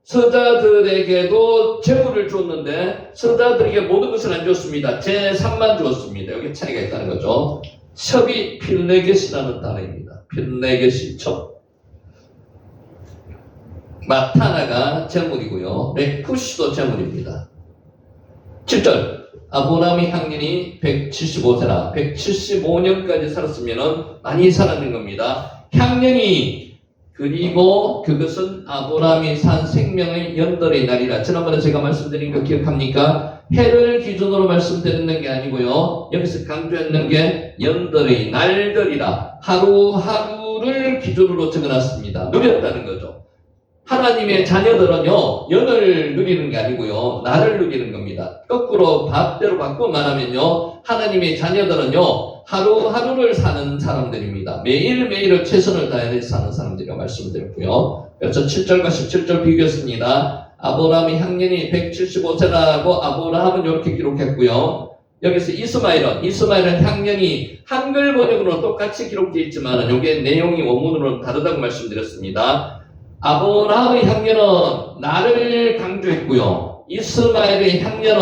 서자들에게도 재물을 주었는데 서자들에게 모든 것을 안 주었습니다. 제3만 주었습니다. 여기 차이가 있다는 거죠. 첩이 필네겟이라는 단어입니다. 필네겟이 첩. 마타나가 재물이고요. 메쿠시도 재물입니다. 7절. 아브라함의 향년이 175세나 175년까지 살았으면 많이 살았는 겁니다. 향년이 그리고 그것은 아브라함이 산 생명의 연달의 날이라. 지난번에 제가 말씀드린 거 기억합니까? 해를 기준으로 말씀드리는 게 아니고요. 여기서 강조했는 게 연달의 날들이라. 하루하루를 기준으로 적어놨습니다. 누렸다는 거죠. 하나님의 자녀들은요, 연을 누리는 게 아니고요, 날을 누리는 겁니다. 거꾸로 반대로 바꾸어 말하면요, 하나님의 자녀들은요, 하루하루를 사는 사람들입니다. 매일매일을 최선을 다해 사는 사람들이라고 말씀드렸고요. 그래서 7절과 17절 비교했습니다. 아브라함의 향년이 175세라고 아브라함은 이렇게 기록했고요. 여기서 이스마엘은 향년이 한글 번역으로는 똑같이 기록되어 있지만 이게 내용이 원문으로는 다르다고 말씀드렸습니다. 아브라함의 향년은 날을 강조했고요. 이스마엘의 향년은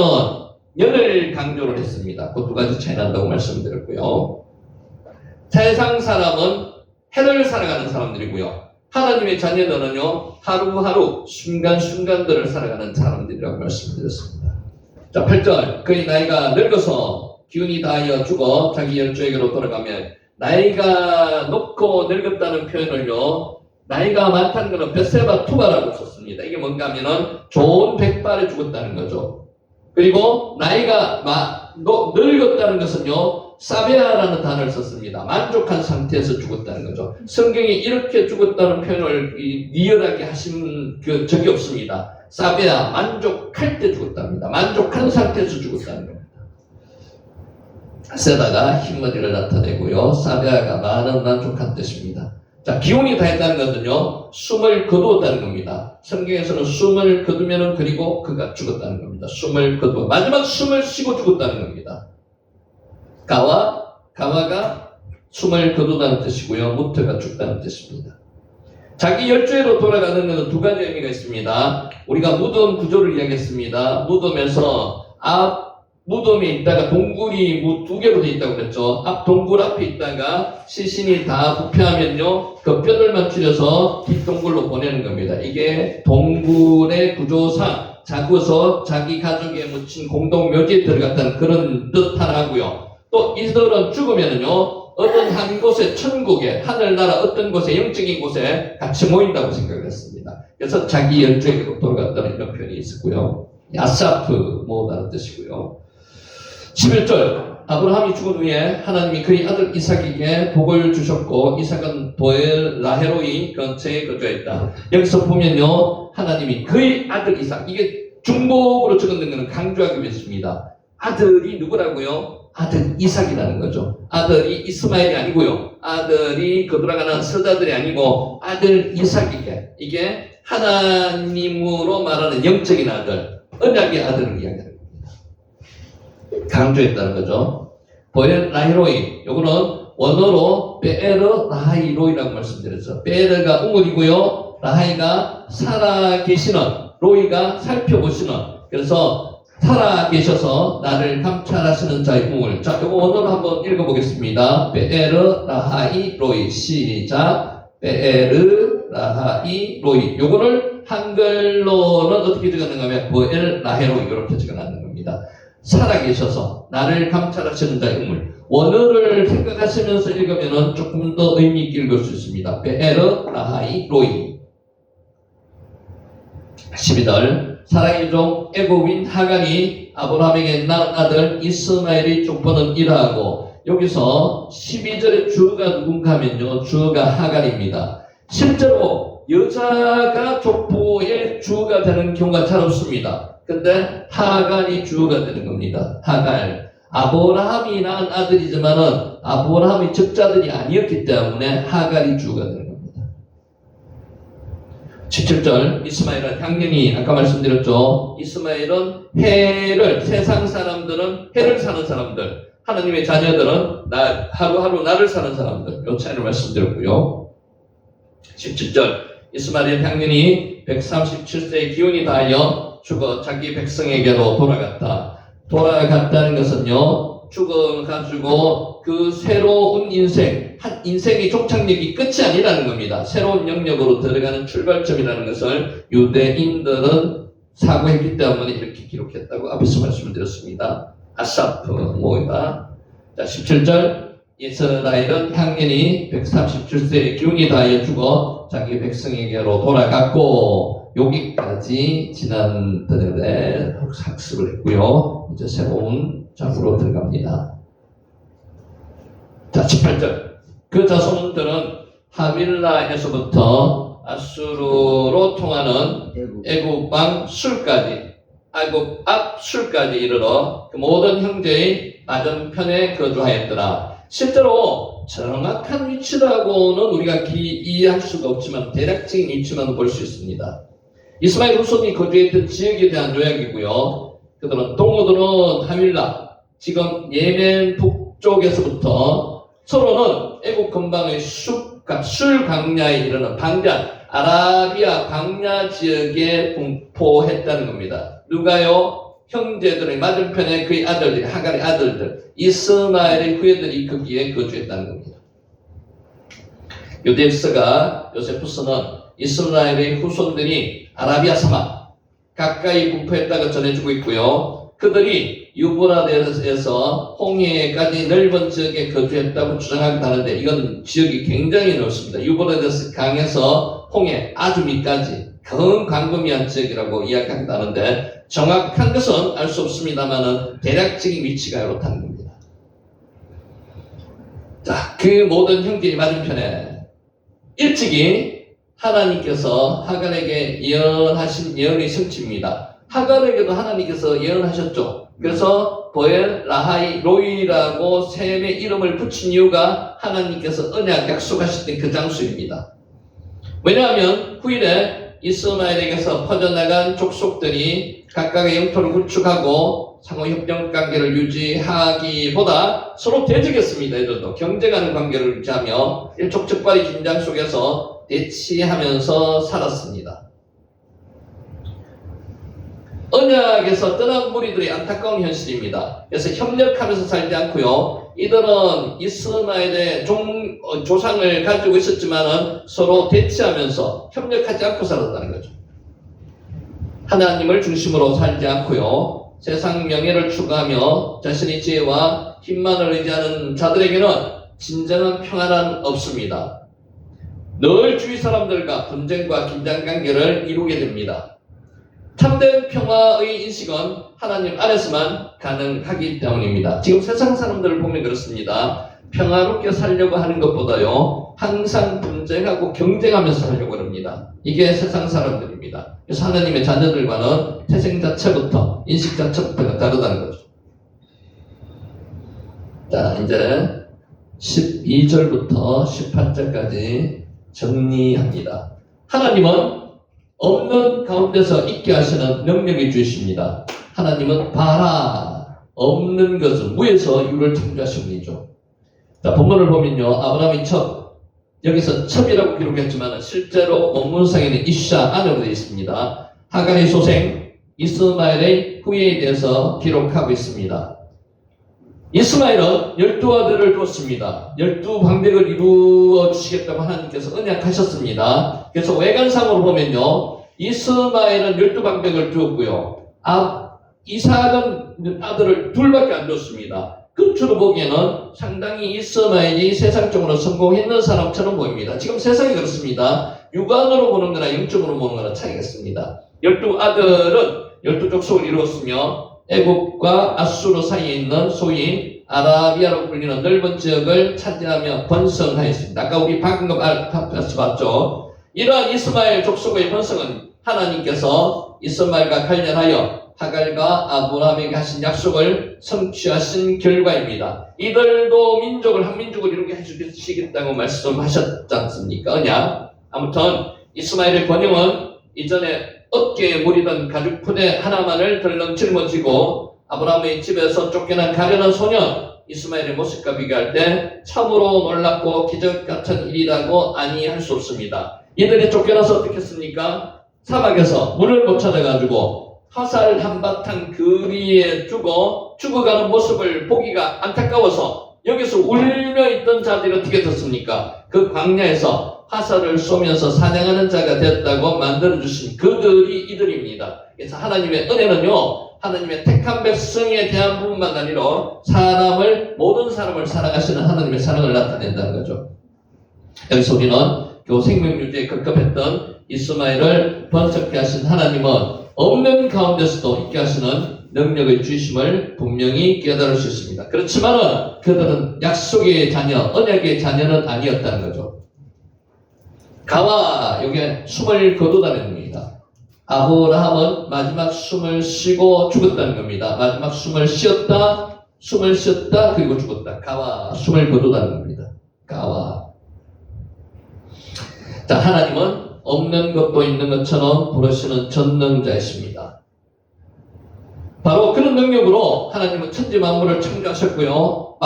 년을 강조를 했습니다. 그 두 가지 차이 난다고 말씀드렸고요. 세상 사람은 해를 살아가는 사람들이고요. 하나님의 자녀들은요, 하루하루 순간순간들을 살아가는 사람들이라고 말씀드렸습니다. 자, 8절. 그의 나이가 늙어서 기운이 다하여 죽어 자기 열조에게로 돌아가면, 나이가 높고 늙었다는 표현을요, 나이가 많다는 것은 벳세바 투바라고 썼습니다. 이게 뭔가 하면은 좋은 백발에 죽었다는 거죠. 그리고 나이가 늙었다는 것은요, 사베아라는 단어를 썼습니다. 만족한 상태에서 죽었다는 거죠. 성경이 이렇게 죽었다는 표현을 리얼하게 하신 적이 없습니다. 사베아, 만족할 때 죽었답니다. 만족한 상태에서 죽었다는 겁니다. 세다가 흰머리를 나타내고요, 사베아가 많은 만족한 뜻입니다. 자, 기운이 다했다는 것은요, 숨을 거두었다는 겁니다. 성경에서는 숨을 거두면은 그리고 그가 죽었다는 겁니다. 숨을 거두어. 마지막 숨을 쉬고 죽었다는 겁니다. 가와가 숨을 거두다는 뜻이고요. 무트가 죽다는 뜻입니다. 자기 열조에로 돌아가는 것은 두 가지 의미가 있습니다. 우리가 무덤 구조를 이야기했습니다. 무덤에서 무덤에 있다가 동굴이 두 개로 되어 있다고 그랬죠. 동굴 앞에 있다가 시신이 다 부패하면요, 그 뼈들만 추려서 뒷동굴로 보내는 겁니다. 이게 동굴의 구조상 작아서 자기 가족에 묻힌 공동묘지에 들어갔다는 그런 뜻 하나 하고요. 또 이들은 죽으면은요, 어떤 한 곳에, 천국에, 하늘나라 어떤 곳에, 영적인 곳에 같이 모인다고 생각을 했습니다. 그래서 자기 열조에게로 돌아갔다는 이런 표현이 있었고요. 야사프 모으다는 뜻이고요. 11절. 아브라함이 죽은 후에 하나님이 그의 아들 이삭에게 복을 주셨고, 이삭은 보엘 라헤로이 근처에 거주했다. 여기서 보면요, 하나님이 그의 아들 이삭, 이게 중복으로 적은 것은 강조하기 위해서입니다. 아들이 누구라고요? 아들 이삭이라는 거죠. 아들이 이스마엘이 아니고요, 아들이 거들어가는 서자들이 아니고 아들 이삭이게, 이게 하나님으로 말하는 영적인 아들, 언약의 아들을 이야기합니다. 강조했다는 거죠. 보엘 라히로이, 요거는 원어로 베에르 라하이로이라고 말씀드렸죠. 베에르가 우물이고요, 라하이가 살아계시는, 로이가 살펴보시는, 그래서 살아계셔서 나를 감찰하시는 자의 우물. 자, 요거 원어로 한번 읽어보겠습니다. 베에르 라하이 로이. 시작. 베에르 라하이 로이. 요거를 한글로는 어떻게 적었는가 하면 보엘 라헤로이, 이렇게 적어놨는 겁니다. 살아계셔서 나를 감찰하시는 자의 우물. 원어를 생각하시면서 읽으면 조금 더 의미 있게 읽을 수 있습니다. 베에르 라하이 로이. 12절. 사라의 종 애굽인 하갈이 아브라함에게 낳은 아들 이스마엘이 족보는 이러하고, 여기서 12절의 주어가 누군가 하면요, 주어가 하갈입니다. 실제로 여자가 족보의 주어가 되는 경우가 잘 없습니다. 근데 하갈이 주어가 되는 겁니다. 하갈. 아브라함이 낳은 아들이지만은 아브라함의 적자들이 아니었기 때문에 하갈이 주어가 되는 겁니다. 17절. 이스마엘은 향년이, 아까 말씀드렸죠. 이스마엘은 세상 사람들은 해를 사는 사람들, 하나님의 자녀들은 하루하루 나를 사는 사람들, 이 차이를 말씀드렸고요. 17절. 이스마엘의 향년이 137세의 기운이 다하여 죽어 자기 백성에게로 돌아갔다. 돌아갔다는 것은요, 죽어가지고 그 새로운 인생의 종착역이 끝이 아니라는 겁니다. 새로운 영역으로 들어가는 출발점이라는 것을 유대인들은 사고했기 때문에 이렇게 기록했다고 앞에서 말씀을 드렸습니다. 아사프 모이다. 자, 17절. 이스라엘은 향년이 137세의 기운이 다하여 죽어 자기 백성에게로 돌아갔고, 여기까지 지난 들에 학습을 했고요. 이제 새로운 장으로 들어갑니다. 자, 18절. 그 자손들은 하빌라에서부터 아수르로 통하는 애굽 왕 술까지, 애굽 앞 술까지 이르러 그 모든 형제의 맞은편에 거주하였더라. 실제로 정확한 위치라고는 우리가 이해할 수가 없지만 대략적인 위치만 볼 수 있습니다. 이스마엘 후손이 거주했던 지역에 대한 요약이고요. 그들은 동료들은 하밀라, 지금 예멘 북쪽에서부터 서로는 애굽 근방의 술 광야에 이르는 방자, 아라비아 광야 지역에 분포했다는 겁니다. 누가요? 형제들의 맞은편에 그의 아들들이, 하갈의 아들들, 이스마엘의 후예들이 거기에 거주했다는 겁니다. 요셉스가, 요세푸스는 이스라엘의 후손들이 아라비아 사막 가까이 분포했다고 전해주고 있고요. 그들이 유브라데스에서 홍해까지 넓은 지역에 거주했다고 주장하기도 하는데, 이건 지역이 굉장히 넓습니다. 유브라데스 강에서 홍해 아주 밑까지 큰 광범위한 지역이라고 이야기하기도 하는데, 정확한 것은 알 수 없습니다만은 대략적인 위치가 이렇다는 겁니다. 자, 그 모든 형제의 맞은편에 일찍이 하나님께서 하갈에게 예언하신 예언의 성취입니다. 하갈에게도 하나님께서 예언하셨죠. 그래서 보엘, 라하이, 로이라고 셈의 이름을 붙인 이유가 하나님께서 언약 약속하셨던 그 장소입니다. 왜냐하면 후일에 이스마엘에게서 퍼져나간 족속들이 각각의 영토를 구축하고 상호협력 관계를 유지하기보다 서로 대적했습니다. 이들도 경쟁하는 관계를 유지하며 일촉즉발의 긴장 속에서 대치하면서 살았습니다. 언약에서 떠난 무리들의 안타까운 현실입니다. 그래서 협력하면서 살지 않고요. 이들은 이스마엘의 조상을 가지고 있었지만은 서로 대치하면서 협력하지 않고 살았다는 거죠. 하나님을 중심으로 살지 않고요. 세상 명예를 추구하며 자신의 지혜와 힘만을 의지하는 자들에게는 진정한 평안은 없습니다. 늘 주위 사람들과 분쟁과 긴장 관계를 이루게 됩니다. 참된 평화의 인식은 하나님 안에서만 가능하기 때문입니다. 지금 세상 사람들을 보면 그렇습니다. 평화롭게 살려고 하는 것보다요, 항상 분쟁하고 경쟁하면서 살려고 합니다. 이게 세상 사람들입니다. 그래서 하나님의 자녀들과는 태생 자체부터, 인식 자체부터가 다르다는 거죠. 자, 이제 12절부터 18절까지 정리합니다. 하나님은 없는 가운데서 있게 하시는 능력이 주십니다. 하나님은 봐라, 없는 것을 무에서 유를 창조하신 분이죠. 자, 본문을 보면요, 아브라함의 첩, 여기서 첩이라고 기록했지만 실제로 원문상에는 이샤 안으로 되어 있습니다. 하갈의 소생 이스마엘의 후예에 대해서 기록하고 있습니다. 이스마엘은 12아들을 두었습니다. 12방백을 이루어 주시겠다고 하나님께서 언약하셨습니다. 그래서 외관상으로 보면요, 이스마엘은 12방백을 두었고요. 이삭은 아들을 둘밖에 안 두었습니다. 끝으로 보기에는 상당히 이스마엘이 세상적으로 성공했는 사람처럼 보입니다. 지금 세상이 그렇습니다. 육안으로 보는 거나 영적으로 보는 거나 차이가 있습니다. 12아들은 12족속을 이루었으며 애굽과 아수르 사이에 있는 소위 아라비아로 불리는 넓은 지역을 차지하며 번성하였습니다. 아까 우리 방금 봤죠. 이러한 이스마엘 족속의 번성은 하나님께서 이스마엘과 관련하여 하갈과 아브라함에게 하신 약속을 성취하신 결과입니다. 이들도 민족을 한 민족을 이루게 해주시겠다고 말씀하셨지 않습니까? 언약. 아무튼 이스마엘의 번영은 이전에 어깨에 무리던 가죽푸대 하나만을 덜렁 짊어지고 아브라함의 집에서 쫓겨난 가련한 소년 이스마엘의 모습과 비교할 때 참으로 놀랍고 기적 같은 일이라고 아니할 수 없습니다. 이들이 쫓겨나서 어떻게 했습니까? 사막에서 물을 못 찾아가지고 화살 한바탕 거리에 죽어가는 모습을 보기가 안타까워서 여기서 울며 있던 자들이 어떻게 됐습니까? 그 광야에서 화살을 쏘면서 사냥하는 자가 됐다고 만들어주신 그들이 이들입니다. 그래서 하나님의 은혜는요, 하나님의 택한 백성에 대한 부분만 아니라 모든 사람을 사랑하시는 하나님의 사랑을 나타낸다는 거죠. 여기서 우리는 그 생명유지에 급급했던 이스마엘을 번쩍게 하신 하나님은 없는 가운데서도 있게 하시는 능력의 주심을 분명히 깨달을 수 있습니다. 그렇지만은 그들은 약속의 자녀, 언약의 자녀는 아니었다는 거죠. 가와 여기에 숨을 거두다는 겁니다. 아브라함은 마지막 숨을 쉬고 죽었다는 겁니다. 마지막 숨을 쉬었다, 그리고 죽었다. 가와 숨을 거두다는 겁니다. 가와. 자, 하나님은 없는 것도 있는 것처럼 부르시는 전능자이십니다. 바로 그런 능력으로 하나님은 천지 만물을 창조하셨고요.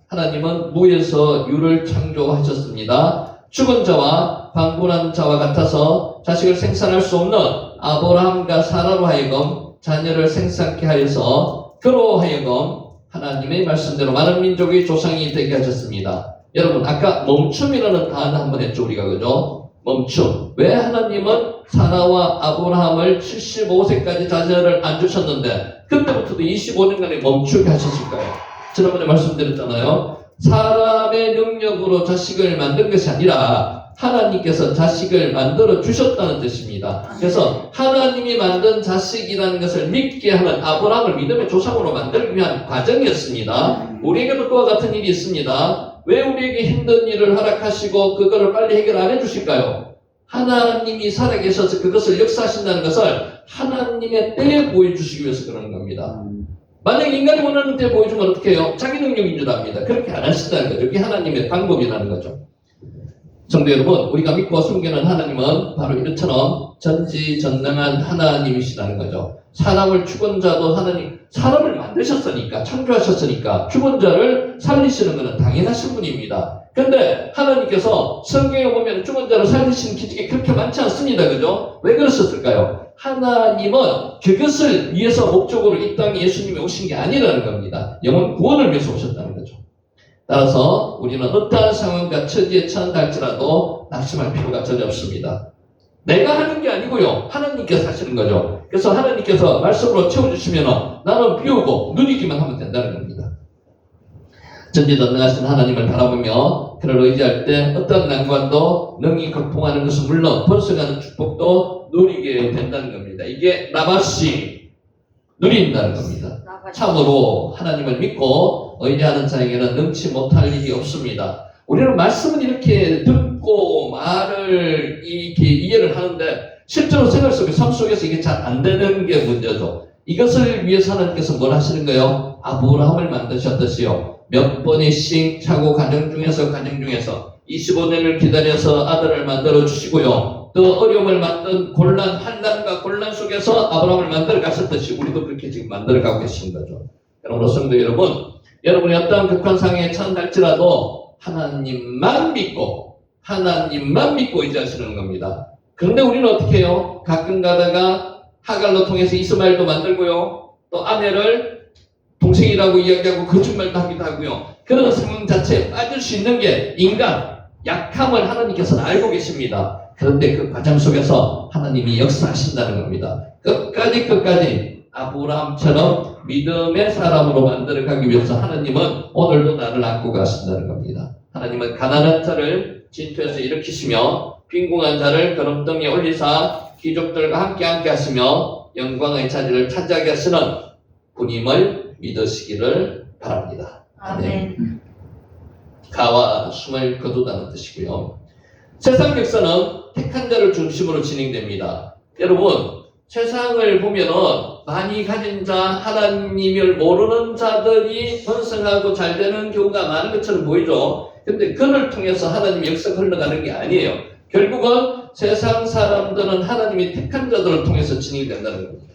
하나님은 무에서 유를 창조하셨습니다. 죽은 자와 방불한 자와 같아서 자식을 생산할 수 없는 아브라함과 사라로 하여금 자녀를 생산케 하여서 그로 하여금 하나님의 말씀대로 많은 민족의 조상이 되게 하셨습니다. 여러분, 아까 멈춤이라는 단어 한번 했죠, 우리가. 그죠? 멈춤. 왜 하나님은 사라와 아브라함을 75세까지 자녀를 안 주셨는데 그때부터도 25년간에 멈추게 하셨을까요? 지난번에 말씀드렸잖아요. 사람의 능력으로 자식을 만든 것이 아니라 하나님께서 자식을 만들어 주셨다는 뜻입니다. 그래서 하나님이 만든 자식이라는 것을 믿게 하는 아브라함을 믿음의 조상으로 만들기 위한 과정이었습니다. 우리에게도 그와 같은 일이 있습니다. 왜 우리에게 힘든 일을 허락하시고 그거를 빨리 해결 안 해주실까요? 하나님이 살아계셔서 그것을 역사하신다는 것을 하나님의 때에 보여주시기 위해서 그러는 겁니다. 만약에 인간이 원하는 때에 보여주면 어떻게 해요? 자기 능력인 줄 압니다. 그렇게 안 하신다는 거죠. 이게 하나님의 방법이라는 거죠. 성도 여러분, 우리가 믿고 섬기는 하나님은 바로 이처럼 전지전능한 하나님이시라는 거죠. 사람을 죽은 자도 사람을 만드셨으니까, 창조하셨으니까 죽은 자를 살리시는 것은 당연하신 분입니다. 그런데 하나님께서 성경에 보면 죽은 자를 살리시는 기적이 그렇게 많지 않습니다. 그죠? 왜 그러셨을까요? 하나님은 그것을 위해서 목적으로 이 땅에 예수님이 오신 게 아니라는 겁니다. 영혼 구원을 위해서 오셨다는 거죠. 따라서 우리는 어떠한 상황과 처지에 처한다 할지라도 낙심할 필요가 전혀 없습니다. 내가 하는 게 아니고요. 하나님께서 하시는 거죠. 그래서 하나님께서 말씀으로 채워주시면 나는 비우고 누리기만 하면 된다는 겁니다. 전지전능하신 하나님을 바라보며 그를 의지할 때 어떤 난관도 능히 극복하는 것은 물론 번성하는 축복도 누리게 된다는 겁니다. 이게 나바시 누린다는 겁니다. 참으로 하나님을 믿고 의지하는 자에게는 능치 못할 일이 없습니다. 우리는 말씀은 이렇게 듣고 말을 이렇게 이해를 하는데 실제로 생활 속에 삶 속에서 이게 잘 안 되는 게 문제죠. 이것을 위해서 하나님께서 뭘 하시는 거예요? 아브라함을 만드셨듯이요. 몇 번의씩 차고 가정 중에서 25년을 기다려서 아들을 만들어 주시고요. 또 어려움을 만든 환난과 곤란 속에서 아브라함을 만들어 가셨듯이 우리도 그렇게 지금 만들어 가고 계신 거죠. 여러분, 성도 여러분, 여러분이 어떠한 극한 상황에 처한할지라도 하나님만 믿고 의지하시는 겁니다. 그런데 우리는 어떻게 해요? 가끔 가다가 하갈로 통해서 이스마엘도 만들고요. 또 아내를 동생이라고 이야기하고 거짓말도 하기도 하고요. 그런 상황 자체에 빠질 수 있는 게 인간, 약함을 하나님께서는 알고 계십니다. 그런데 그 과정 속에서 하나님이 역사하신다는 겁니다. 끝까지 아브라함처럼 믿음의 사람으로 만들어가기 위해서 하나님은 오늘도 나를 안고 가신다는 겁니다. 하나님은 가난한 자를 진토에서 일으키시며 빈궁한 자를 거름등에 올리사 귀족들과 함께 하시며 영광의 자리를 차지하게 하시는 분임을 믿으시기를 바랍니다. 아멘. 가와 숨을 거두다는 뜻이고요. 세상 역사는 택한 자를 중심으로 진행됩니다. 여러분, 세상을 보면은 많이 가진 자, 하나님을 모르는 자들이 번성하고 잘 되는 경우가 많은 것처럼 보이죠. 근데 그를 통해서 하나님의 역사가 흘러가는 게 아니에요. 결국은 세상 사람들은 하나님이 택한 자들을 통해서 진행된다는 겁니다.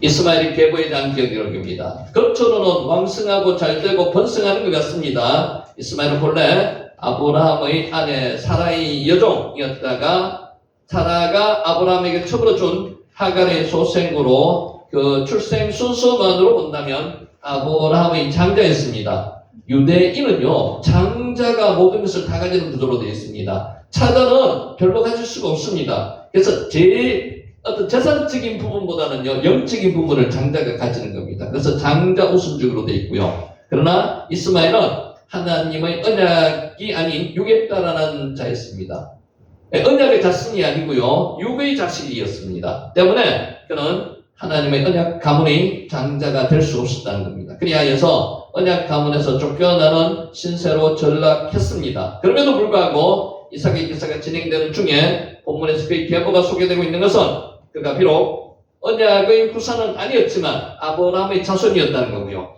이스마엘이 계보에 대한 기억입니다. 겉으로는 왕성하고 잘되고 번성하는 것 같습니다. 이스마엘은 본래 아브라함의 아내 사라의 여종이었다가 사라가 아브라함에게 처벌어준 하갈의 소생으로 그 출생 순서만으로 본다면 아브라함의 장자였습니다. 유대인은요, 장자가 모든 것을 다 가지는 구조로 되어 있습니다. 차자는 별로 가질 수가 없습니다. 그래서 제일 어떤 재산적인 부분보다는요, 영적인 부분을 장자가 가지는 겁니다. 그래서 장자 우선적으로 되어 있고요. 그러나 이스마엘은 하나님의 언약이 아닌 육에 따라는 자였습니다. 언약의 자손이 아니고요, 육의 자식이었습니다. 때문에 그는 하나님의 언약 가문의 장자가 될 수 없었다는 겁니다. 그리하여서 언약 가문에서 쫓겨나는 신세로 전락했습니다. 그럼에도 불구하고 이삭의 기사가 진행되는 중에 본문에서 그의 계보가 소개되고 있는 것은 그가 비록 언약의 후사는 아니었지만 아브라함의 자손이었다는 거고요.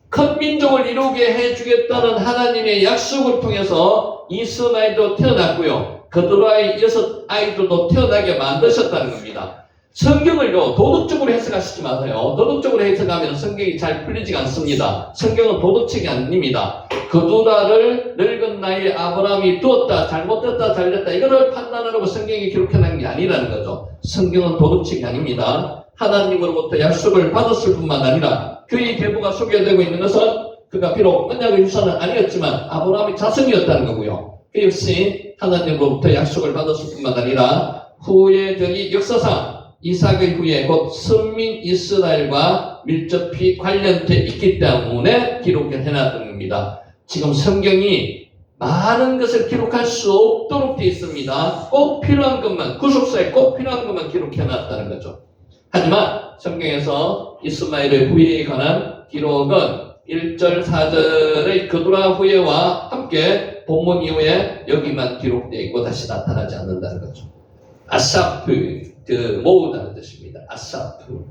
큰 민족을 이루게 해주겠다는 하나님의 약속을 통해서 이스마엘도 태어났고요. 그들의 6 아이들도 태어나게 만드셨다는 겁니다. 성경을요, 도덕적으로 해석하시지 마세요. 도덕적으로 해석하면 성경이 잘 풀리지가 않습니다. 성경은 도덕책이 아닙니다. 그두라를 늙은 나이에 아브라함이 두었다, 잘못됐다, 잘됐다, 이거를 판단하려고 성경이 기록해놓은 게 아니라는 거죠. 성경은 도덕책이 아닙니다. 하나님으로부터 약속을 받았을 뿐만 아니라 그의 계보가 소개되고 있는 것은 그가 비록 언약의 후사는 아니었지만 아브라함의 자손이었다는 거고요. 그 역시 하나님으로부터 약속을 받았을 뿐만 아니라 후예적인 역사상 이삭의 후예 곧 선민 이스라엘과 밀접히 관련돼 있기 때문에 기록을 해놨던 겁니다. 지금 성경이 많은 것을 기록할 수 없도록 되어 있습니다. 꼭 필요한 것만, 구속사에 꼭 필요한 것만 기록해놨다는 거죠. 하지만 성경에서 이스마엘의 후예에 관한 기록은 1절, 4절의 그두라 후예와 함께 본문 이후에 여기만 기록되어 있고 다시 나타나지 않는다는 거죠. 아사프, 모으다는 뜻입니다. 아사프.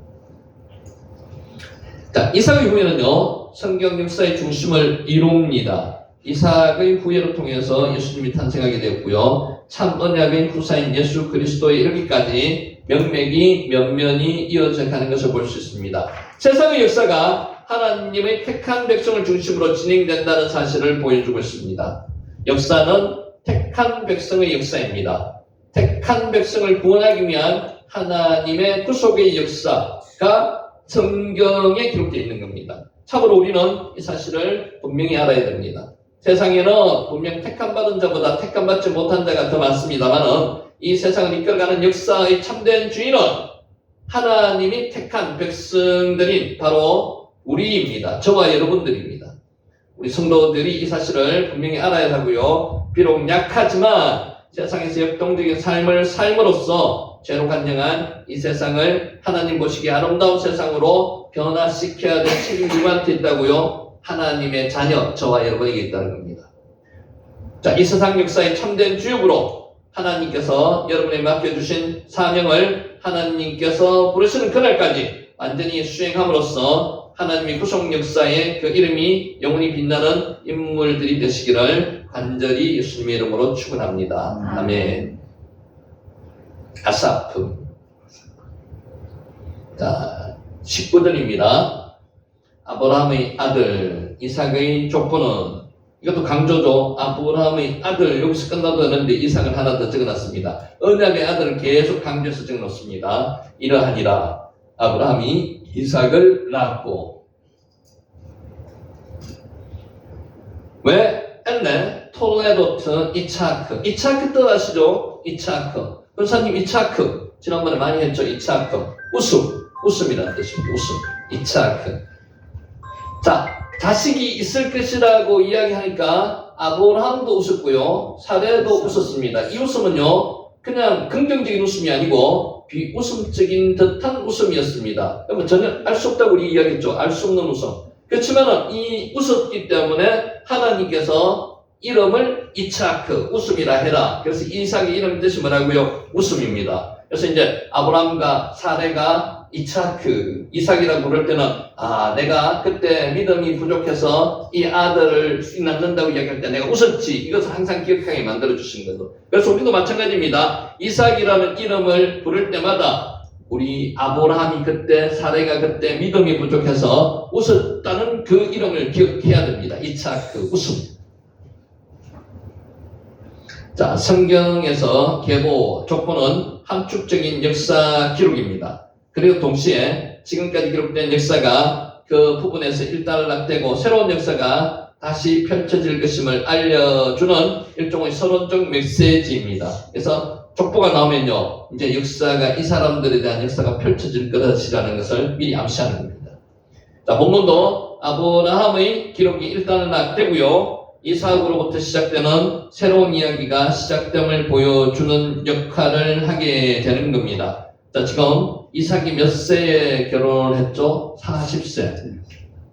자, 이삭의 후예는요, 성경 역사의 중심을 이룹니다. 이삭의 후예를 통해서 예수님이 탄생하게 되었고요. 참 언약의 후사인 예수 그리스도에 이르기까지 명맥이 면면이 이어져 가는 것을 볼 수 있습니다. 세상의 역사가 하나님의 택한 백성을 중심으로 진행된다는 사실을 보여주고 있습니다. 역사는 택한 백성의 역사입니다. 택한 백성을 구원하기 위한 하나님의 구속의 역사가 성경에 기록되어 있는 겁니다. 참으로 우리는 이 사실을 분명히 알아야 됩니다. 세상에는 분명 택함받은 자보다 택함받지 못한 자가 더 많습니다만 이 세상을 이끌어가는 역사의 참된 주인은 하나님이 택한 백성들인 바로 우리입니다. 저와 여러분들입니다. 우리 성도들이 이 사실을 분명히 알아야 하고요. 비록 약하지만 세상에서 역동적인 삶을 삶으로써 죄로 간영한 이 세상을 하나님 보시기에 아름다운 세상으로 변화시켜야 될 책임이 누구한테 있다고요? 하나님의 자녀, 저와 여러분에게 있다는 겁니다. 자, 이 세상 역사의 참된 주역으로 하나님께서 여러분에게 맡겨주신 사명을 하나님께서 부르시는 그날까지 완전히 수행함으로써 하나님의 구속 역사에 그 이름이 영원히 빛나는 인물들이 되시기를 간절히 예수님의 이름으로 축원합니다. 아멘. 아사프. 자, 19절입니다. 아브라함의 아들 이삭의 족보는, 이것도 강조죠. 아브라함의 아들, 여기서 끝나도 되는데 이삭을 하나 더 적어놨습니다. 언약의 아들을 계속 강조해서 적어놓습니다. 이러하니라 아브라함이 이삭을 낳았고, 왜? 엔네 토레도트 이차크. 이차크 뜻 아시죠? 이차크. 권사님 이차크 지난번에 많이 했죠. 이차크. 웃음이라는 뜻입니다. 웃음. 이차크. 자, 자식이 있을 것이라고 이야기하니까 아브라함도 웃었고요, 사레도 웃었습니다. 이 웃음은요, 그냥 긍정적인 웃음이 아니고 비웃음적인 듯한 웃음이었습니다. 그러면 전혀 알 수 없다고 우리 이야기했죠. 알 수 없는 웃음. 그렇지만 이 웃었기 때문에 하나님께서 이름을 이차크, 웃음이라 해라. 그래서 이삭의 이름 뜻이 뭐라고요? 웃음입니다. 그래서 이제 아브라함과 사레가 이차크, 이삭이라고 부를 때는 내가 그때 믿음이 부족해서 이 아들을 낳는다고 이야기할 때 내가 웃었지. 이것을 항상 기억하게 만들어주신 거죠. 그래서 우리도 마찬가지입니다. 이삭이라는 이름을 부를 때마다 우리 아브라함이 그때, 사레가 그때 믿음이 부족해서 웃었다는 그 이름을 기억해야 됩니다. 이차크, 웃음. 자, 성경에서 계보, 족보는 함축적인 역사 기록입니다. 그리고 동시에 지금까지 기록된 역사가 그 부분에서 일단락되고 새로운 역사가 다시 펼쳐질 것임을 알려주는 일종의 서론적 메시지입니다. 그래서 족보가 나오면요, 이제 역사가, 이 사람들에 대한 역사가 펼쳐질 것이라는 것을 미리 암시하는 겁니다. 자, 본문도 아브라함의 기록이 일단은 되고요, 이삭으로부터 시작되는 새로운 이야기가 시작됨을 보여주는 역할을 하게 되는 겁니다. 자, 지금 이삭이 몇 세에 결혼을 했죠? 40세.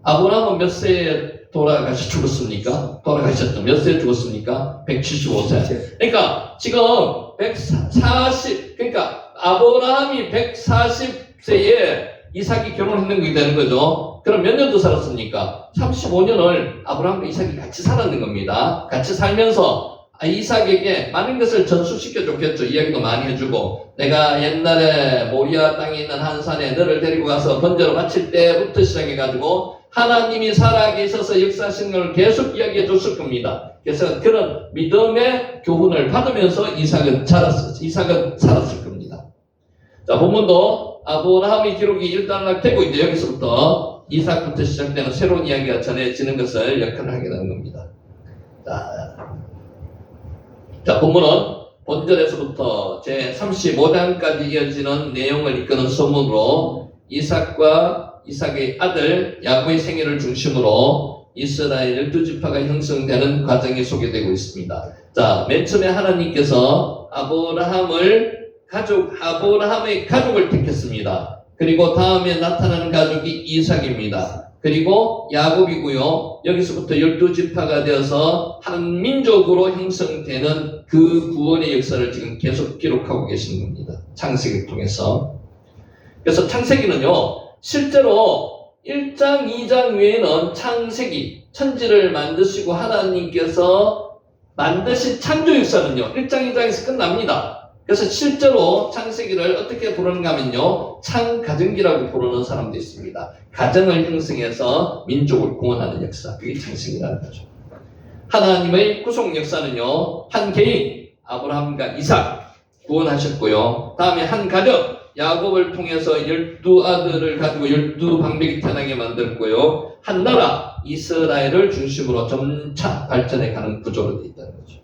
아브라함은 몇 세에 죽었습니까? 돌아가셨죠. 몇 세에 죽었습니까? 175세. 그러니까 지금 140, 그러니까 아브라함이 140세에 이삭이 결혼했는 게 되는 거죠. 그럼 몇 년도 살았습니까? 35년을 아브라함과 이삭이 같이 살았는 겁니다. 같이 살면서 이삭에게 많은 것을 전수시켜 줬겠죠. 이야기도 많이 해주고, 내가 옛날에 모리아 땅에 있는 한 산에 너를 데리고 가서 번제로 바칠 때부터 시작해가지고 하나님이 살아계셔서 역사하신 걸 계속 이야기해 줬을 겁니다. 그래서 그런 믿음의 교훈을 받으면서 이삭은 살았을 겁니다. 자, 본문도 아브라함의 기록이 일단락되고, 이제 여기서부터 이삭부터 시작되는 새로운 이야기가 전해지는 것을 역할을 하게 되는 겁니다. 자, 본문은 본절에서부터 제 35장까지 이어지는 내용을 이끄는 서문으로 이삭의 아들 야곱의 생애를 중심으로 이스라엘 12지파가 형성되는 과정이 소개되고 있습니다. 자, 맨 처음에 하나님께서 아브라함의 가족을 택했습니다. 그리고 다음에 나타나는 가족이 이삭입니다. 그리고 야곱이고요. 여기서부터 12지파가 되어서 한 민족으로 형성되는 그 구원의 역사를 지금 계속 기록하고 계시는 겁니다. 창세기를 통해서. 그래서 창세기는요, 실제로 1장, 2장 외에는 창세기, 천지를 만드시고 하나님께서 만드신 창조 역사는요, 1장, 2장에서 끝납니다. 그래서 실제로 창세기를 어떻게 부르는가 하면요, 창가정기라고 부르는 사람도 있습니다. 가정을 형성해서 민족을 구원하는 역사, 그게 창세기라는 거죠. 하나님의 구속 역사는요, 한 개인 아브라함과 이삭 구원하셨고요, 다음에 한 가정 야곱을 통해서 12아들을 가지고 12방백이 태어나게 만들고요, 한 나라 이스라엘을 중심으로 점차 발전해 가는 구조로 되어 있다는 거죠.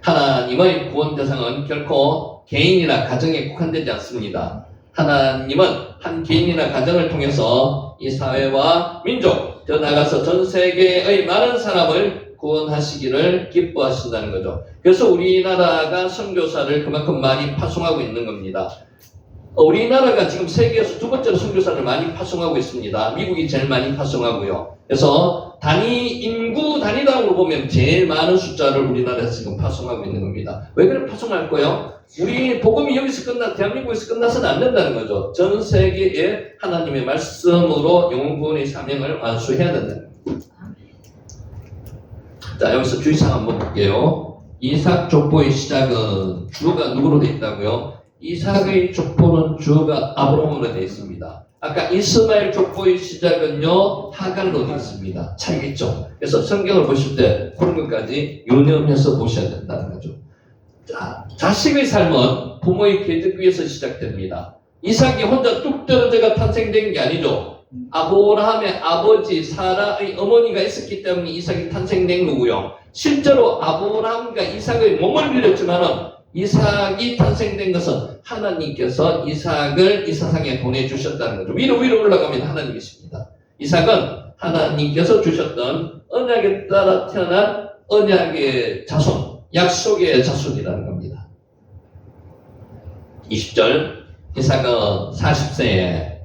하나님의 구원 대상은 결코 개인이나 가정에 국한되지 않습니다. 하나님은 한 개인이나 가정을 통해서 이 사회와 민족, 더 나아가서 전 세계의 많은 사람을 구원하시기를 기뻐하신다는 거죠. 그래서 우리나라가 선교사를 그만큼 많이 파송하고 있는 겁니다. 우리나라가 지금 세계에서 두 번째로 선교사를 많이 파송하고 있습니다. 미국이 제일 많이 파송하고요. 그래서 인구 단위당으로 보면 제일 많은 숫자를 우리나라에서 지금 파송하고 있는 겁니다. 왜 그래 파송할 거예요? 우리 복음이 여기서 대한민국에서 끝나서는 안 된다는 거죠. 전 세계에 하나님의 말씀으로 영혼 구원의 사명을 완수해야 된다는 거죠. 자, 여기서 주의사항 한번 볼게요. 이삭 족보의 시작은 주가 누구로 되어 있다고요? 이삭의 족보는 주가 아브라함으로 되어 있습니다. 아까 이스마엘 족보의 시작은요, 하갈로 되어 있습니다. 차이가 있죠. 그래서 성경을 보실 때 그런 것까지 유념해서 보셔야 된다는 거죠. 자, 자식의 삶은 부모의 계적 위에서 시작됩니다. 이삭이 혼자 뚝 떨어져가 탄생된 게 아니죠. 아브라함의 아버지 사라의 어머니가 있었기 때문에 이삭이 탄생된 거고요. 실제로 아브라함과 이삭의 몸을 빌렸지만은 이삭이 탄생된 것은 하나님께서 이삭을 이 세상에 보내주셨다는 거죠. 위로 올라가면 하나님이십니다. 이삭은 하나님께서 주셨던 언약에 따라 태어난 언약의 자손, 약속의 자손이라는 겁니다. 20절, 이삭은 40세에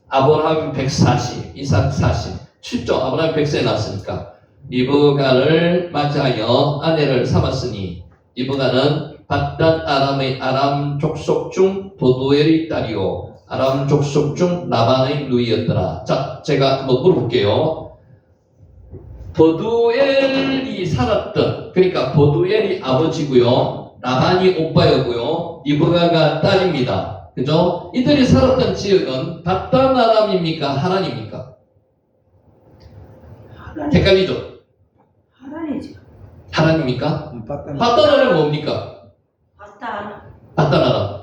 아브라함이 140, 이삭 40. 실제 아브라함이 100세에 낳았으니까 리브가를 맞이하여 아내를 삼았으니, 리브가는 밧단 아람의 아람 족속 중 버두엘의 딸이요 아람 족속 중 라반의 누이였더라. 자, 제가 한번 물어볼게요. 버두엘이 살았던, 그러니까 버두엘이 아버지고요, 라반이 오빠였고요, 리브가가 딸입니다. 그죠? 이들이 살았던 지역은 밧단 아람입니까? 하란입니까? 헷갈리죠? 하란이죠. 하란입니까? 밧단 아람은 뭡니까? 밧단 아람.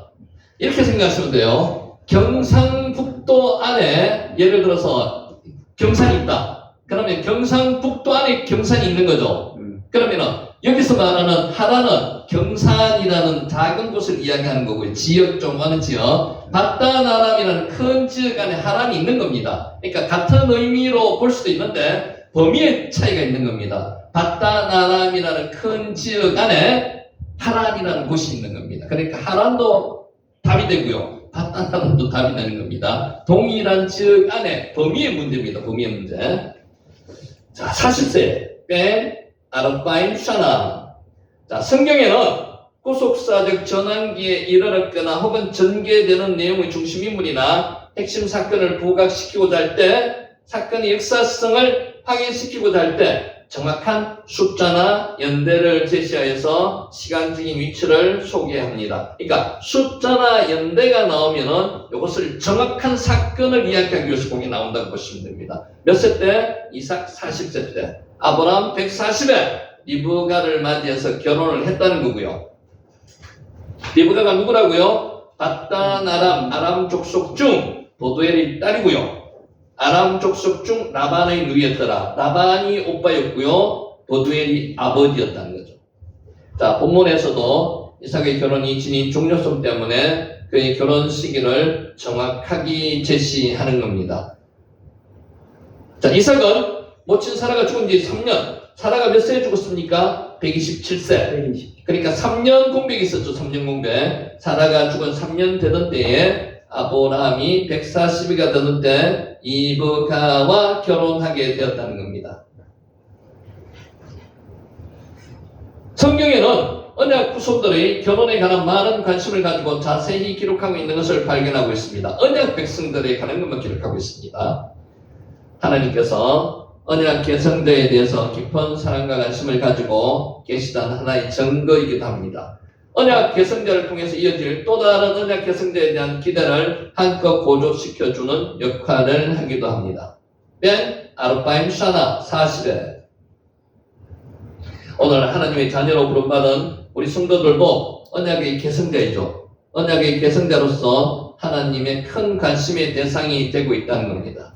이렇게 생각하시면 돼요. 경상북도 안에 예를 들어서 경산이 있다. 그러면 경상북도 안에 경산이 있는 거죠. 그러면은 여기서 말하는 하란은 경산이라는 작은 곳을 이야기하는 거고요. 지역 정하는 지역. 바단 아람이라는 큰 지역 안에 하란이 있는 겁니다. 그러니까 같은 의미로 볼 수도 있는데 범위의 차이가 있는 겁니다. 바단 아람이라는 큰 지역 안에 하란이라는 곳이 있는 겁니다. 그러니까 하란도 답이 되고요. 바단 아람도 답이 되는 겁니다. 동일한 지역 안에 범위의 문제입니다. 범위의 문제. 자, 40세 뺀 아르바임 샤나. 자, 성경에는 구속사적 전환기에 이르렀거나 혹은 전개되는 내용의 중심인물이나 핵심 사건을 부각시키고자 할 때, 사건의 역사성을 확인시키고자 할 때 정확한 숫자나 연대를 제시하여서 시간적인 위치를 소개합니다. 그러니까 숫자나 연대가 나오면은 이것을 정확한 사건을 이야기하기 위해서 거기 나온다고 보시면 됩니다. 몇 세 때? 이삭 40세 때. 아브라함 140에 리브가를 맞이해서 결혼을 했다는 거고요. 리브가가 누구라고요? 바단 아람 족속 중 보두엘의 딸이고요. 아람 족속 중 라반의 누이였더라. 라반이 오빠였고요. 보두엘이 아버지였다는 거죠. 자, 본문에서도 이삭의 결혼이 지닌 중요성 때문에 그의 결혼 시기를 정확하게 제시하는 겁니다. 자, 이삭은 모친 사라가 죽은 지 3년. 사라가 몇 세에 죽었습니까? 127세. 그러니까 3년 공백이 있었죠. 3년 공백. 사라가 죽은 3년 되던 때에 아브라함이 140이가 되는 때 이브가와 결혼하게 되었다는 겁니다. 성경에는 언약 후손들의 결혼에 관한 많은 관심을 가지고 자세히 기록하고 있는 것을 발견하고 있습니다. 언약 백성들에 관한 것만 기록하고 있습니다. 하나님께서 언약 계승자에 대해서 깊은 사랑과 관심을 가지고 계시다는 하나의 증거이기도 합니다. 언약 계승자를 통해서 이어질 또 다른 언약 계승자에 대한 기대를 한껏 고조시켜주는 역할을 하기도 합니다. 벤 아르바임 샤나 40에 오늘 하나님의 자녀로 부름받은 우리 성도들도 언약의 계승자이죠. 언약의 계승자로서 하나님의 큰 관심의 대상이 되고 있다는 겁니다.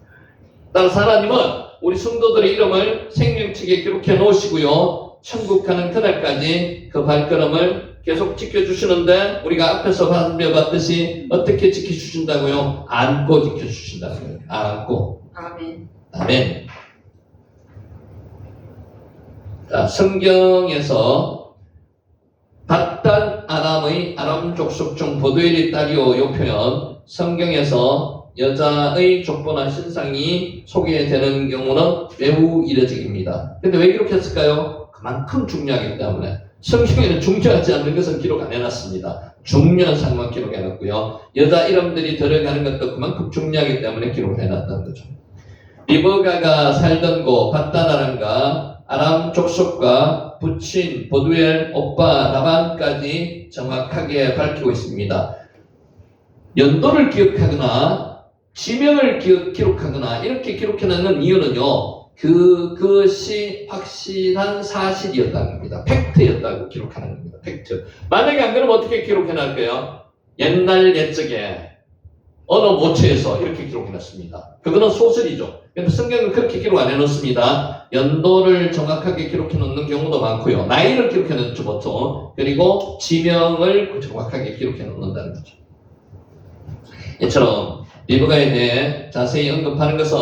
따라서 하나님은 우리 성도들의 이름을 생명책에 기록해 놓으시고요. 천국 가는 그날까지 그 발걸음을 계속 지켜주시는데 우리가 앞에서 봤듯이 어떻게 지켜주신다고요? 안고 지켜주신다는 거예요. 안고. 아멘. 아멘. 자, 성경에서 바단 아람의 아람 족속 중 보두엘의 딸이요 요 표현 성경에서 여자의 족보나 신상이 소개되는 경우는 매우 이례적입니다. 근데 왜 이렇게 했을까요? 그만큼 중요하기 때문에. 성경에는 중요하지 않는 것은 기록 안 해놨습니다. 중요한 상황만 기록해놨고요. 여자 이름들이 들어가는 것도 그만큼 중요하기 때문에 기록을 해놨다는 거죠. 리브가가 살던 곳 바단 아람과 아람 족속과 부친 보두엘 오빠 라반까지 정확하게 밝히고 있습니다. 연도를 기억하거나 지명을 기록하거나 이렇게 기록해놓는 이유는요. 그것이 확실한 사실이었다는 겁니다. 팩트였다고 기록하는 겁니다. 팩트. 만약에 안 그러면 어떻게 기록해놨을까요? 옛날 옛적에 어느 모처에서 이렇게 기록해놨습니다. 그거는 소설이죠. 근데 성경은 그렇게 기록 안 해놓습니다. 연도를 정확하게 기록해놓는 경우도 많고요. 나이를 기록해놓죠 보통. 그리고 지명을 정확하게 기록해놓는다는 거죠. 이처럼 리브가에 대해 자세히 언급하는 것은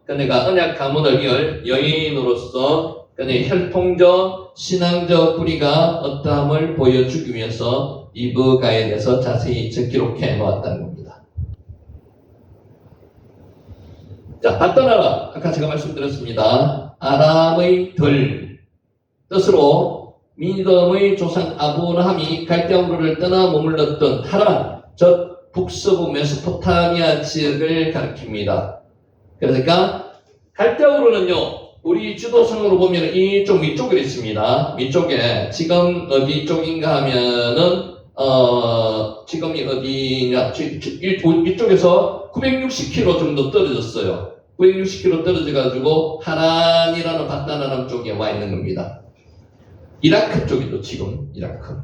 그네가 언약 가문을 이을 여인으로서 그네의 혈통적, 신앙적 뿌리가 어떠함을 보여주기 위해서 리브가에 대해서 자세히 기록해 놓았다는 겁니다. 자, 바단 아람, 아까 제가 말씀드렸습니다. 아람의 들, 뜻으로 믿음의 조상 아브라함이 갈대우르를 떠나 머물렀던 하란, 즉 북서부 메소포타미아 지역을 가리킵니다. 그러니까 갈대우르는요, 우리 지도상으로 보면 이쪽 위쪽에 있습니다. 위쪽에 지금 어디 쪽인가 하면은 지금이 어디냐? 이쪽에서 960km 정도 떨어졌어요. 960km 떨어져가지고 하란이라는 바단 아람 쪽에 와 있는 겁니다. 이라크 쪽이죠, 지금 이라크.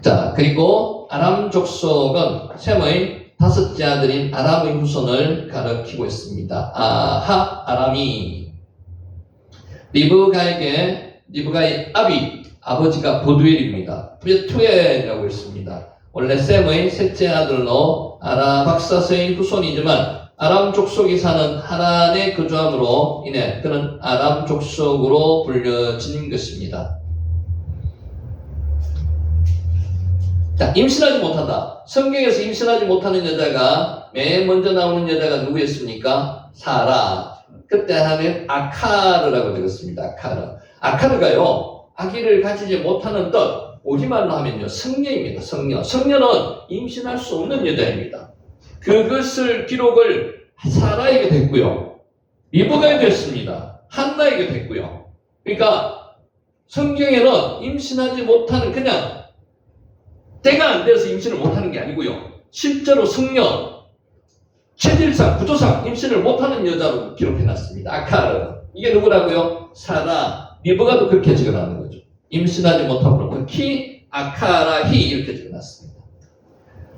자, 그리고 아람 족속은 셈의 다섯째 아들인 아람의 후손을 가리키고 있습니다. 아하 아람이 리브가에게 리브가의 아버지가 보두엘입니다. 베투엘이라고 있습니다. 원래 셈의 셋째 아들로 아라박사스의 후손이지만 아람 족속이 사는 하란에 거주함으로 인해 그는 아람 족속으로 불려진 것입니다. 자, 임신하지 못한다. 성경에서 임신하지 못하는 여자가 맨 먼저 나오는 여자가 누구였습니까? 사라. 그때 하나님 아카르라고 적었습니다. 아카르가요, 아기를 가지지 못하는 뜻, 우리말로 하면요, 성녀입니다. 성녀. 성녀는 임신할 수 없는 여자입니다. 그것을 기록을 사라에게 됐고요, 리브가에 됐습니다. 한나에게 됐고요. 그러니까 성경에는 임신하지 못하는, 그냥 때가 안 돼서 임신을 못하는 게 아니고요, 실제로 성녀, 체질상, 구조상 임신을 못하는 여자로 기록해놨습니다. 아카르. 이게 누구라고요? 사라. 리브가도 그렇게 적어놨는 거죠. 임신하지 못함으로 키 아카라히 이렇게 적어놨습니다.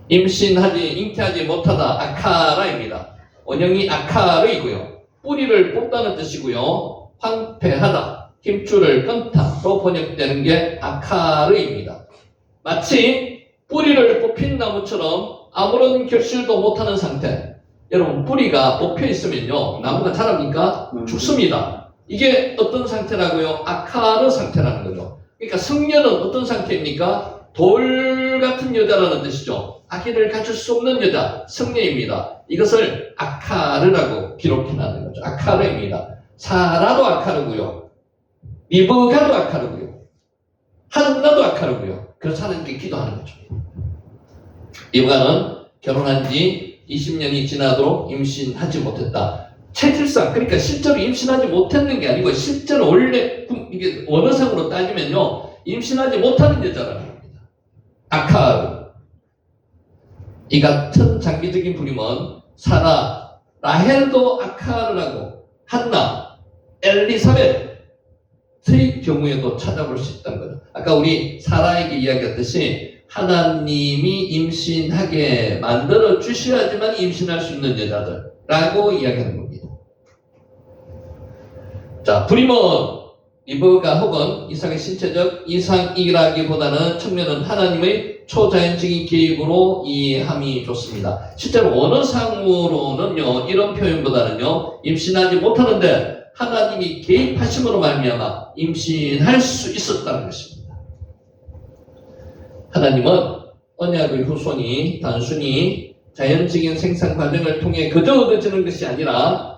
잉태하지 못하다 아카라입니다. 원형이 아카르이고요, 뿌리를 뽑다는 뜻이고요, 황폐하다, 힘줄을 끊다로 번역되는 게 아카르입니다. 마치 뿌리를 뽑힌 나무처럼 아무런 결실도 못하는 상태. 여러분, 뿌리가 뽑혀 있으면요, 나무가 자랍니까? 죽습니다. 이게 어떤 상태라고요? 아카르 상태라는 거죠. 그러니까 성녀는 어떤 상태입니까? 돌 같은 여자라는 뜻이죠. 아기를 가질 수 없는 여자, 성녀입니다. 이것을 아카르라고 기록해놨는 거죠. 아카르입니다. 사라도 아카르고요, 리브가도 아카르고요, 한나도 아카르고요. 그래서 하나님께 기도하는 거죠. 리브가는 결혼한 지 20년이 지나도록 임신하지 못했다. 체질상, 그러니까 실제로 임신하지 못했는 게 아니고, 실제로 원래 이게 원어상으로 따지면요, 임신하지 못하는 여자라는 겁니다. 아카르. 이 같은 장기적인 부림은 사라, 라헬도 아카르라고, 한나, 엘리사벳의 경우에도 찾아볼 수 있다는 거죠. 아까 우리 사라에게 이야기했듯이 하나님이 임신하게 만들어 주셔야지만 임신할 수 있는 여자들라고 이야기하는 겁니다. 자, 부림은 리브가 혹은 이삭의 신체적 이상이라기보다는 청년은 하나님의 초자연적인 개입으로 이해함이 좋습니다. 실제로 원어상으로는요, 이런 표현보다는요, 임신하지 못하는데 하나님이 개입하심으로 말미암아 임신할 수 있었다는 것입니다. 하나님은 언약의 후손이 단순히 자연적인 생산 과정을 통해 그저 얻어지는 것이 아니라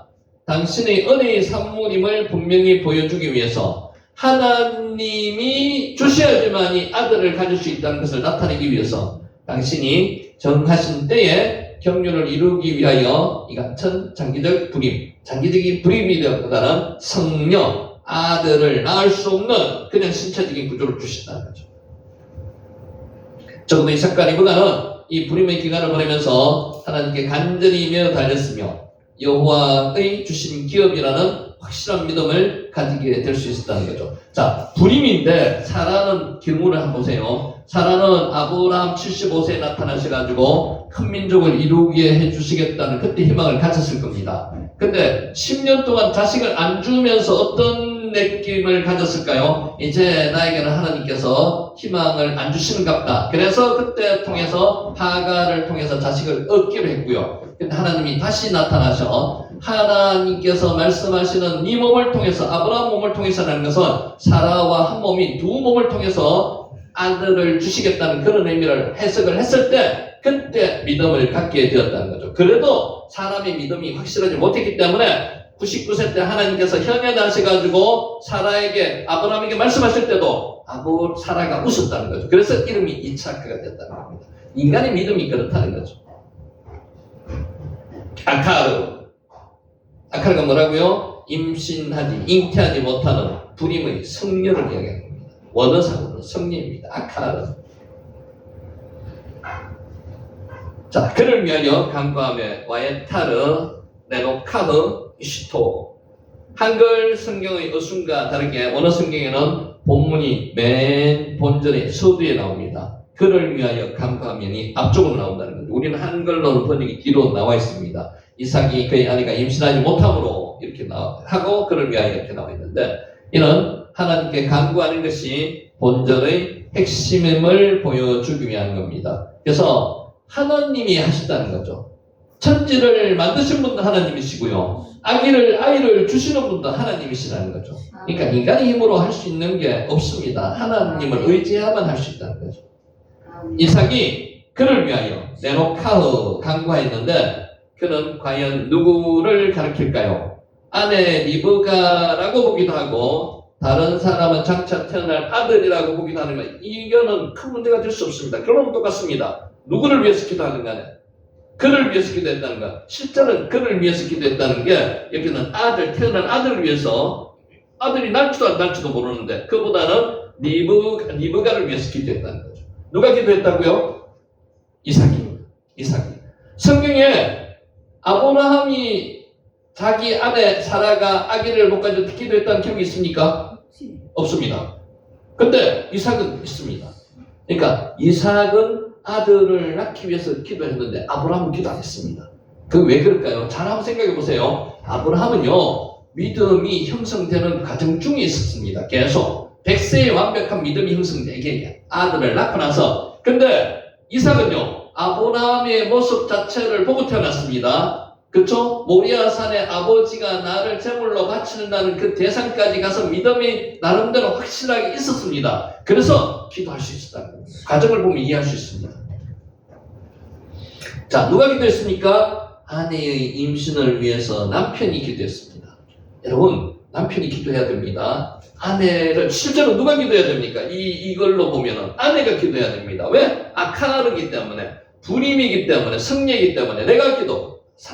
당신의 은혜의 산물임을 분명히 보여주기 위해서 하나님이 주셔야지만이 아들을 가질 수 있다는 것을 나타내기 위해서 당신이 정하신 때에 경륜을 이루기 위하여 이 같은 장기적인 불임이보다는 성녀, 아들을 낳을 수 없는 그냥 신체적인 구조를 주신다는 거죠. 적어도 이삭과 리브가는 이 불임의 기간을 보내면서 하나님께 간절히 매어달렸으며 여호와의 주신 기업이라는 확실한 믿음을 가지게 될 수 있었다는 거죠. 자, 불임인데 사라는 경우를 한번 보세요. 사라는 아브라함 75세에 나타나셔가지고 큰 민족을 이루게 해주시겠다는 그때 희망을 가졌을 겁니다. 근데 10년 동안 자식을 안 주면서 어떤 느낌을 가졌을까요? 이제 나에게는 하나님께서 희망을 안 주시는갑다. 그래서 그때 통해서 하가를 통해서 자식을 얻기로 했고요. 근데 하나님이 다시 나타나셔 하나님께서 말씀하시는 이 몸을 통해서, 아브라함 몸을 통해서라는 것은 사라와 한 몸이 두 몸을 통해서 아들을 주시겠다는 그런 의미를 해석을 했을 때 그때 믿음을 갖게 되었다는 거죠. 그래도 사람의 믿음이 확실하지 못했기 때문에 99세 때 하나님께서 현현하셔가지고 사라에게, 아브라함에게 말씀하실 때도 사라가 웃었다는 거죠. 그래서 이름이 이차크가 됐다는 겁니다. 인간의 믿음이 그렇다는 거죠. 아카르가 뭐라고요? 잉태하지 못하는 불임의 성녀를 이야기하는 겁니다. 원어상으로는 성녀입니다. 아카르. 자, 그를 위하여 간구하며 와에타르, 레노카르, 이시토. 한글 성경의 어순과 다르게 원어 성경에는 본문이 맨 본절에 서두에 나옵니다. 그를 위하여 간구하면이 앞쪽으로 나온다는 거죠. 우리는 한글로는 번역이 뒤로 나와 있습니다. 이삭이 그의 아내가 임신하지 못함으로 이렇게 하고 그를 위하여 이렇게 나와 있는데, 이는 하나님께 간구하는 것이 본절의 핵심임을 보여주기 위한 겁니다. 그래서 하나님이 하신다는 거죠. 천지를 만드신 분도 하나님이시고요. 아이를 주시는 분도 하나님이시라는 거죠. 그러니까 인간의 힘으로 할 수 있는 게 없습니다. 하나님을 의지해야만 할 수 있다는 거죠. 이삭이 그를 위하여 네노카흐 간구하였는데 그는 과연 누구를 가리킬까요? 아내 리브가라고 보기도 하고 다른 사람은 장차 태어날 아들이라고 보기도 하는 거, 이거는 큰 문제가 될 수 없습니다. 결론은 똑같습니다. 누구를 위해서 기도하는 간에 그를 위해서 기도했다는 거, 실제는 그를 위해서 기도했다는 게 여기는 태어난 아들을 위해서, 아들이 날지도 안 날지도 모르는데 그보다는 리브가를 위해서 기도했다는 거죠. 누가 기도했다고요? 이삭이. 성경에 아브라함이 자기 아내 사라가 아기를 못 가지고 기도했다는 기록이 있습니까? 없습니다. 근데 이삭은 있습니다. 그러니까 이삭은 아들을 낳기 위해서 기도했는데 아브라함은 기도 안 했습니다. 그 왜 그럴까요? 잘 한번 생각해 보세요. 아브라함은요, 믿음이 형성되는 과정 중에 있었습니다. 계속 100세의 완벽한 믿음이 형성되게 아들을 낳고 나서. 근데 이삭은요, 아브라함의 모습 자체를 보고 태어났습니다. 그쵸? 모리아산에 아버지가 나를 제물로 바치는다는 그 대상까지 가서 믿음이 나름대로 확실하게 있었습니다. 그래서 기도할 수 있었다는 겁니다. 과정을 보면 이해할 수 있습니다. 자, 누가 기도했습니까? 아내의 임신을 위해서 남편이 기도했습니다. 여러분, 남편이 기도해야 됩니다. 아내를 실제로 누가 기도해야 됩니까? 이걸로 보면은 아내가 기도해야 됩니다. 왜? 아카르기 때문에, 불임이기 때문에, 성례이기 때문에 내가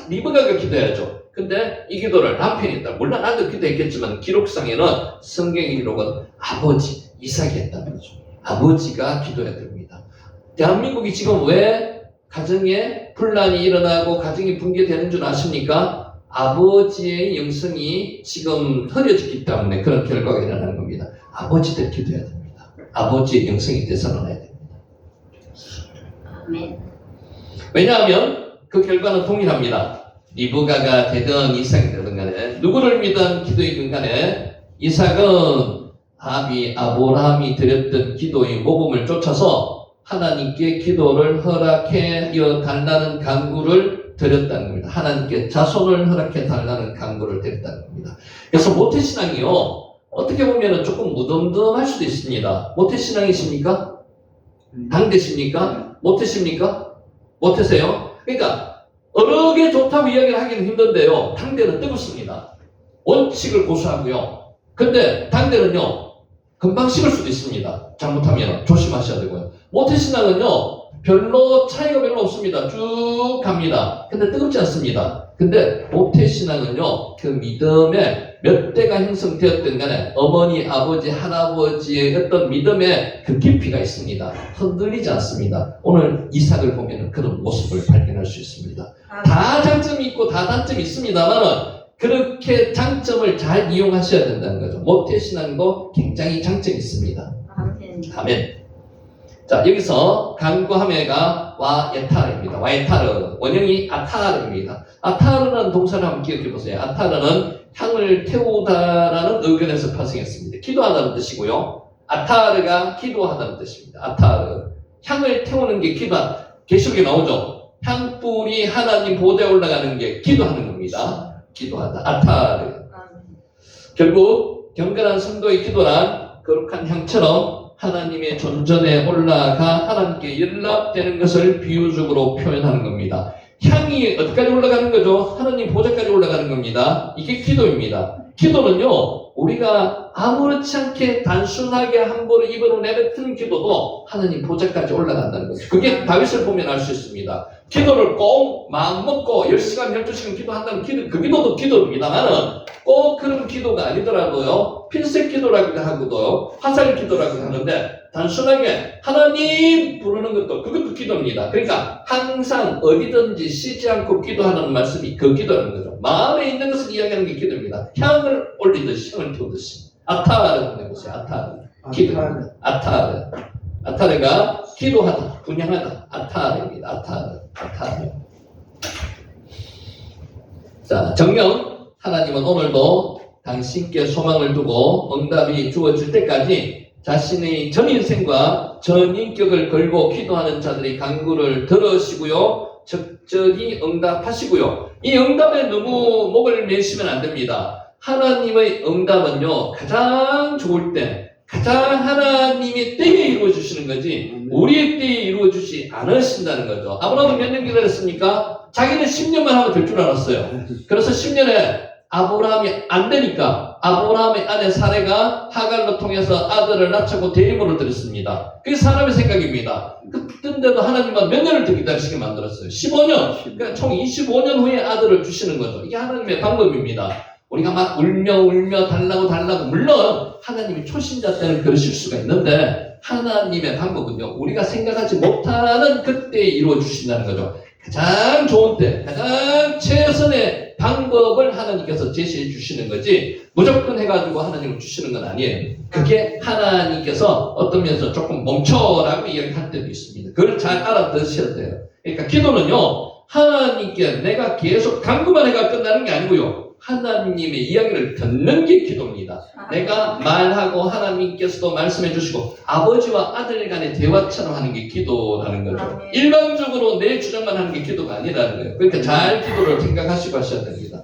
리브가가 기도해야죠. 근데 이 기도를 남편이 했다. 물론 나도 기도했겠지만 기록상에는 성경의 기록은 아버지 이삭이 했다는 거죠. 아버지가 기도해야 됩니다. 대한민국이 지금 왜 가정에 분란이 일어나고 가정이 붕괴되는 줄 아십니까? 아버지의 영성이 지금 흐려졌기 때문에 그런 결과가 일어나는 겁니다. 아버지들 기도해야 됩니다. 아버지의 영성이 되살아나야 됩니다. 아멘. 왜냐하면 그 결과는 동일합니다. 리브가가 되든 이삭이 되든 간에 누구를 믿은 기도이든 간에 이삭은 아브라함이 드렸던 기도의 모범을 쫓아서 하나님께 기도를 허락해 달라는 간구를 드렸다는 겁니다. 하나님께 자손을 허락해 달라는 간구를 드렸다는 겁니다. 그래서 모태신앙이요, 어떻게 보면 조금 무덤덤할 수도 있습니다. 모태신앙이십니까? 당대십니까? 모태십니까? 모태세요? 그러니까 어느 게 좋다고 이야기를 하기는 힘든데요, 당대는 뜨겁습니다. 원칙을 고수하고요. 근데 당대는요, 금방 식을 수도 있습니다. 잘못하면 조심하셔야 되고요. 모태신앙은요, 별로 차이가 별로 없습니다. 쭉 갑니다. 근데 뜨겁지 않습니다. 근데 모태신앙은요, 그 믿음에 몇 대가 형성되었든 간에 어머니, 아버지, 할아버지의 어떤 믿음에 그 깊이가 있습니다. 흔들리지 않습니다. 오늘 이삭을 보면 그런 모습을 발견할 수 있습니다. 다 장점이 있고 다 단점이 있습니다만 그렇게 장점을 잘 이용하셔야 된다는 거죠. 모태신앙도 굉장히 장점이 있습니다. 아멘. 자, 여기서 간구하메가 와예타르입니다. 와예타르, 원형이 아타르입니다. 아타르는 동사를 한번 기억해 보세요. 아타르는 향을 태우다라는 의견에서 파생했습니다. 기도하다는 뜻이고요. 아타르가 기도하다는 뜻입니다. 아타르, 향을 태우는 게 기도하다. 계시록에 나오죠. 향불이 하나님 보좌에 올라가는 게 기도하는 겁니다. 기도하다. 아타르. 결국 경건한 성도의 기도란 거룩한 향처럼 하나님의 존전에 올라가 하나님께 연락되는 것을 비유적으로 표현하는 겁니다. 향이 어디까지 올라가는 거죠? 하나님 보좌까지 올라가는 겁니다. 이게 기도입니다. 기도는요, 우리가 아무렇지 않게 단순하게 함부로 입으로 내뱉는 기도도 하나님 보좌까지 올라간다는 거죠. 그게 다윗을 보면 알 수 있습니다. 기도를 꼭 마음 먹고 10시간, 12시간 기도한다는 그 기도도 기도입니다만은 꼭 그런 기도가 아니더라도요, 필색 기도라고도 하고도 화살 기도라고도 하는데 단순하게 하나님 부르는 것도 그것도 기도입니다. 그러니까 항상 어디든지 쉬지 않고 기도하는 말씀이 그 기도라는 거죠. 마음에 있는 것을 이야기하는 게 기도입니다. 향을 올리듯이, 향을 태우듯이. 아타르 해보세요. 아타르. 기도입니다. 아타르. 아타르가 기도하다, 분양하다. 아타르입니다. 아타르. 자, 정녕 하나님은 오늘도 당신께 소망을 두고 응답이 주어질 때까지 자신의 전 인생과 전 인격을 걸고 기도하는 자들의 간구를 들으시고요. 적절히 응답하시고요. 이 응답에 너무 목을 매시면 안 됩니다. 하나님의 응답은요, 가장 좋을 때, 가장 하나님의 때에 이루어주시는 거지, 우리의 때에 이루어주지 않으신다는 거죠. 아브라함은 몇 년 기다렸습니까? 자기는 10년만 하면 될 줄 알았어요. 그래서 10년에 아브라함이 안 되니까 아브라함의 아내 사레가 하갈로 통해서 아들을 낳자고 대리물을 드렸습니다. 그게 사람의 생각입니다. 그때도 하나님은 몇 년을 더 기다리시게 만들었어요. 15년. 그러니까 총 25년 후에 아들을 주시는 거죠. 이게 하나님의 방법입니다. 우리가 막 울며 달라고 물론 하나님이 초신자 때는 그러실 수가 있는데 하나님의 방법은요, 우리가 생각하지 못하는 그때에 이루어 주신다는 거죠. 가장 좋은 때, 가장 최선의 방법을 하나님께서 제시해 주시는 거지 무조건 해가지고 하나님을 주시는 건 아니에요. 그게 하나님께서 어떤 면에서 조금 멈춰라고 이야기할 때도 있습니다. 그걸 잘 알아들으셔야 돼요. 그러니까 기도는요, 하나님께 내가 계속 간구만 해가 끝나는 게 아니고요, 하나님의 이야기를 듣는 게 기도입니다. 내가 말하고 하나님께서도 말씀해 주시고 아버지와 아들 간의 대화처럼 하는 게 기도라는 거죠. 일방적으로 내 주장만 하는 게 기도가 아니라는 거예요. 그러니까 잘 기도를 생각하시고 하셔야 됩니다.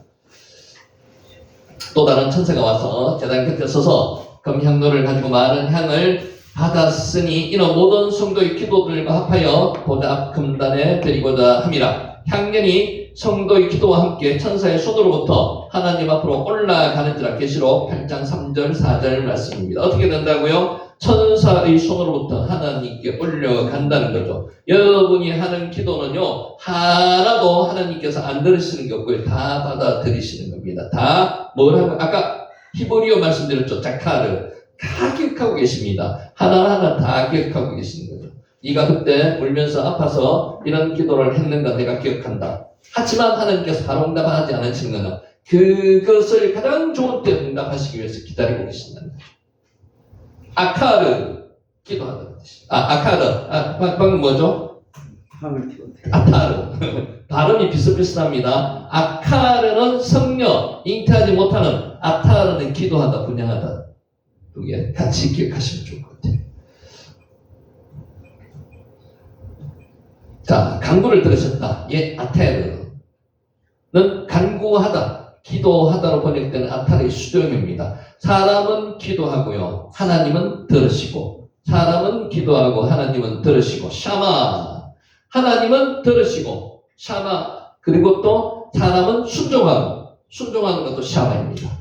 또 다른 천사가 와서 제단 곁에 서서 금향로를 가지고 많은 향을 받았으니 이는 모든 성도의 기도들과 합하여 보좌 앞 금단에 드리고자 함이라. 향년이 성도의 기도와 함께 천사의 손으로부터 하나님 앞으로 올라가는지라. 계시록 8장 3절 4절 말씀입니다. 어떻게 된다고요? 천사의 손으로부터 하나님께 올려간다는 거죠. 여러분이 하는 기도는요, 하나도 하나님께서 안 들으시는 게 없고요, 다 받아들이시는 겁니다. 다 뭘 하고, 아까 히브리어 말씀드렸죠. 자카르. 다 기억하고 계십니다. 하나하나 다 기억하고 계시는 거죠. 네가 그때 울면서 아파서 이런 기도를 했는가 내가 기억한다. 하지만 하나님께서 바로 응답하지 않으시는 것은 그것을 가장 좋은 때 응답하시기 위해서 기다리고 계신다는 거죠. 아카르, 기도하다는 뜻이죠. 아카르, 방금 뭐죠? 아타르. 발음이 비슷비슷합니다. 아카르는 성령, 잉태하지 못하는, 아타르는 기도하다, 분양하다. 두 개 같이 기억하시면 좋을 것 같아요. 자, 간구를 들으셨다. 예, 아테르는 간구하다, 기도하다로 번역되는 아타르의 수동입니다. 사람은 기도하고요, 하나님은 들으시고, 사람은 기도하고 하나님은 들으시고, 샤마, 하나님은 들으시고, 샤마, 그리고 또 사람은 순종하는 것도 샤마입니다.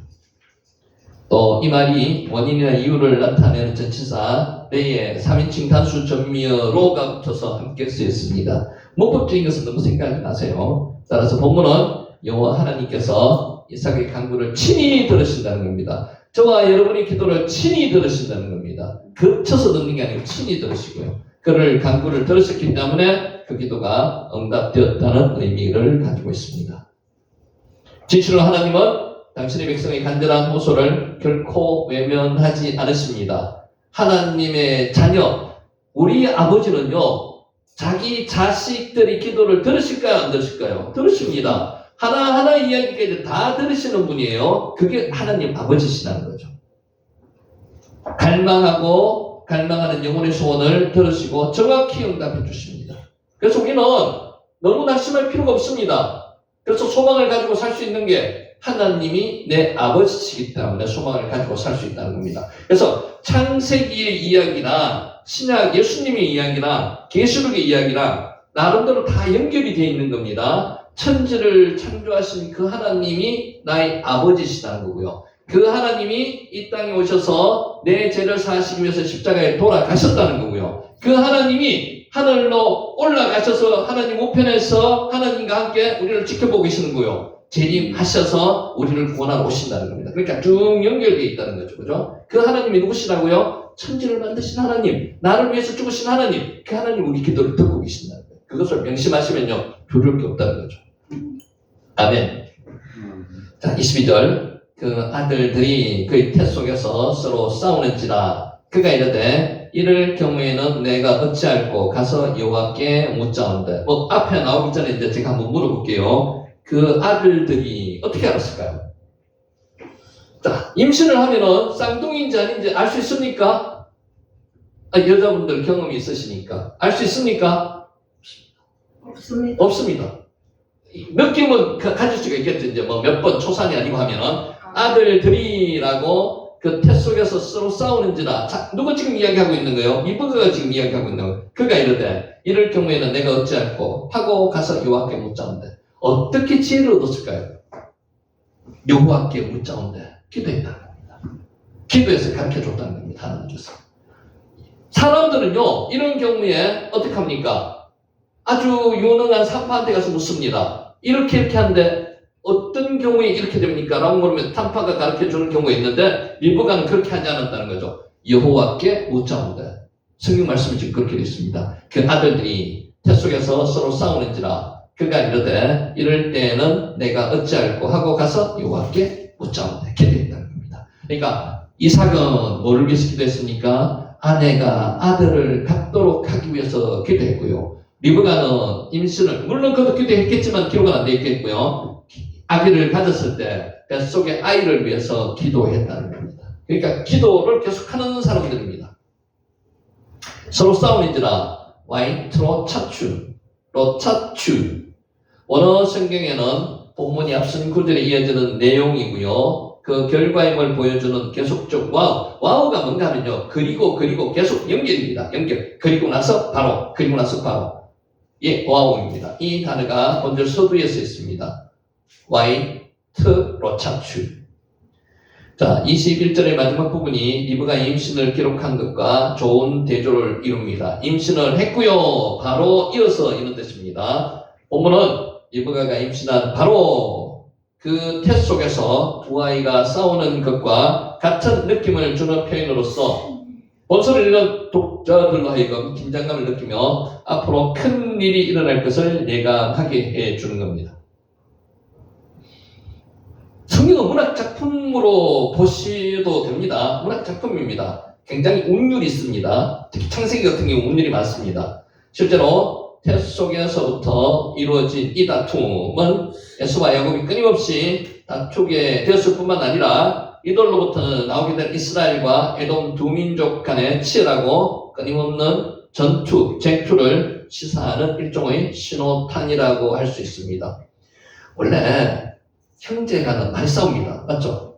또 이 말이 원인이나 이유를 나타내는 전치사 내에 3인칭 단수 전미어로가 붙어서 함께 쓰였습니다. 문법적인 것은 너무 생각하지 마세요. 따라서 본문은 여호와 하나님께서 이삭의 간구를 친히 들으신다는 겁니다. 저와 여러분의 기도를 친히 들으신다는 겁니다. 겹쳐서 듣는 게 아니고 친히 들으시고요. 그를 간구를 들으셨기 때문에 그 기도가 응답되었다는 의미를 가지고 있습니다. 진실로 하나님은 당신의 백성의 간절한 호소를 결코 외면하지 않으십니다. 하나님의 자녀, 우리 아버지는요, 자기 자식들이 기도를 들으실까요, 안 들으실까요? 들으십니다. 하나하나 이야기까지 다 들으시는 분이에요. 그게 하나님 아버지시라는 거죠. 갈망하는 영혼의 소원을 들으시고 정확히 응답해 주십니다. 그래서 우리는 너무 낙심할 필요가 없습니다. 그래서 소망을 가지고 살 수 있는 게 하나님이 내 아버지시기 때문에 소망을 가지고 살 수 있다는 겁니다. 그래서 창세기의 이야기나 신약 예수님의 이야기나 계시록의 이야기나 나름대로 다 연결이 되어 있는 겁니다. 천지를 창조하신 그 하나님이 나의 아버지시다는 거고요. 그 하나님이 이 땅에 오셔서 내 죄를 사하시기 위해서 십자가에 돌아가셨다는 거고요. 그 하나님이 하늘로 올라가셔서 하나님 우편에서 하나님과 함께 우리를 지켜보고 계시는 거예요. 재림하셔서 우리를 구원하러 오신다는 겁니다. 그러니까 쭉 연결되어 있다는 거죠. 그죠? 그 하나님이 누구시라고요? 천지를 만드신 하나님, 나를 위해서 죽으신 하나님, 그 하나님 우리 기도를 듣고 계신다는 거예요. 그것을 명심하시면요, 두려울 게 없다는 거죠. 아멘. 자, 22절. 그 아들들이 그의 태 속에서 서로 싸우는지라 그가 이르되 이럴 경우에는 내가 어찌할꼬 가서 여호와께 묻자온대. 앞에 나오기 전에 이제 제가 한번 물어볼게요. 그 아들들이 어떻게 알았을까요? 자, 임신을 하면은 쌍둥이인지 아닌지 알 수 있습니까? 여자분들 경험이 있으시니까. 알 수 있습니까? 없습니다. 없습니다. 느낌은 가질 수가 있겠죠. 이제 뭐 몇 번 초산이 아니고 하면은 아들들이라고 그 태 속에서 서로 싸우는지라. 자, 누가 지금 이야기하고 있는 거예요? 이브가가 지금 이야기하고 있는 거예요. 그가 이르되 이럴 경우에는 내가 어찌할꼬 하고 가서 여호와께 묻자온대. 어떻게 지혜를 얻었을까요? 여호와께 묻자온대. 기도했다는 겁니다. 기도해서 가르쳐줬다는 겁니다. 하나님께서. 사람들은요, 이런 경우에 어떻게 합니까? 아주 유능한 산파한테 가서 묻습니다. 이렇게 하는데 어떤 경우에 이렇게 됩니까? 라고 물으면 산파가 가르쳐주는 경우가 있는데 리브가는 그렇게 하지 않았다는 거죠. 여호와께 묻자온대. 성경 말씀이 지금 그렇게 되어 있습니다. 그 아들들이 태 속에서 서로 싸우는지라 그가 이르되 이럴 때에는 내가 어찌할꼬 하고 가서 여호와께 묻자온대. 기도했다는 겁니다. 그러니까 이삭은 뭐를 위해서 기도했습니까? 아내가 아들을 갖도록 하기 위해서 기도했고요. 리브가는 임신을 물론 그것도 기도했겠지만 기록은 안 되어 있겠고요. 아기를 가졌을 때 뱃속의 아이를 위해서 기도했다는 겁니다. 그러니까 기도를 계속하는 사람들입니다. 서로 싸우는지라 와이트로차추 로차추 원어 성경에는 본문이 앞선 구절에 이어지는 내용이고요. 그 결과임을 보여주는 계속적 와우가 뭔가 하면요. 그리고 계속 연결입니다. 연결. 그리고 나서 바로 예, 와우입니다. 이 단어가 본절 서두에 써 있습니다. 와이트로차추. 자, 21절의 마지막 부분이 리브가 임신을 기록한 것과 좋은 대조를 이룹니다. 임신을 했고요. 바로 이어서 이런 뜻입니다. 본문은 리브가가 임신한 바로 그 태 속에서 두 아이가 싸우는 것과 같은 느낌을 주는 표현으로서 본서를 읽는 독자들로 하여금 긴장감을 느끼며 앞으로 큰 일이 일어날 것을 예감하게 해주는 겁니다. 성경은 문학작품으로 보셔도 됩니다. 문학작품입니다. 굉장히 운율이 있습니다. 특히 창세기 같은 경우 운율이 많습니다. 실제로 태 속에서부터 이루어진 이 다툼은 에서와 야곱이 끊임없이 다투게 되었을 뿐만 아니라 이들로부터 나오게 된 이스라엘과 에돔 두 민족 간의 치열하고 끊임없는 쟁투를 시사하는 일종의 신호탄이라고 할 수 있습니다. 원래 형제간은 많이 싸웁니다. 맞죠?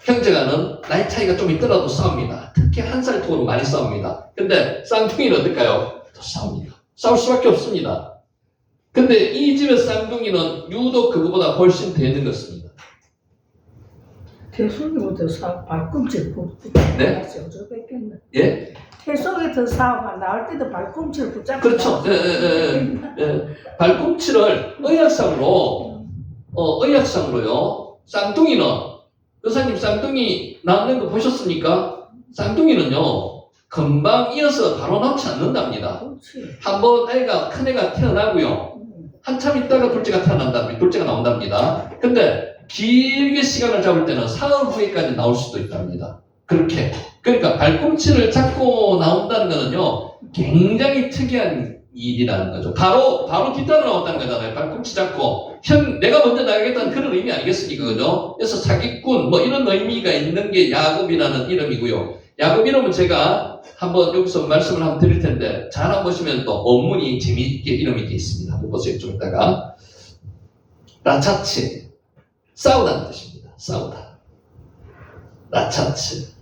형제간은 나이 차이가 좀 있더라도 싸웁니다. 특히 한 살 통으로 많이 싸웁니다. 근데 쌍둥이는 어떨까요? 더 싸웁니다. 싸울 수밖에 없습니다. 근데 이 집의 쌍둥이는 유독 그거보다 훨씬 더 있는 것입니다. 태속이보다 발꿈치를 네? 어쩌겠네. 예? 태속이 더 싸우고 나올 때도 발꿈치를 붙잡고. 그렇죠. 발꿈치를 의학상으로요. 쌍둥이는 의사님 쌍둥이 낳는 거 보셨습니까? 쌍둥이는요. 금방 이어서 바로 낳지 않는답니다. 그렇지. 한번 큰 애가 태어나고요. 한참 있다가 둘째가 나온답니다. 근데 길게 시간을 잡을 때는 사흘 후에까지 나올 수도 있답니다. 그러니까 발꿈치를 잡고 나온다는 거는요. 굉장히 특이한 일이라는 거죠. 바로 뒤따라 나왔다는 거잖아요. 발꿈치 잡고 내가 먼저 나가겠다는 그런 의미 아니겠습니까? 그죠? 그래서 사기꾼 이런 의미가 있는 게 야곱이라는 이름이고요. 야곱 이름은 제가 한번 여기서 말씀을 한번 드릴 텐데 잘 한번 보시면 또 원문이 재미있게 이름이 되어 있습니다. 한번 보세요. 좀 이따가 라차츠 싸우다는 뜻입니다. 싸우다. 라차츠.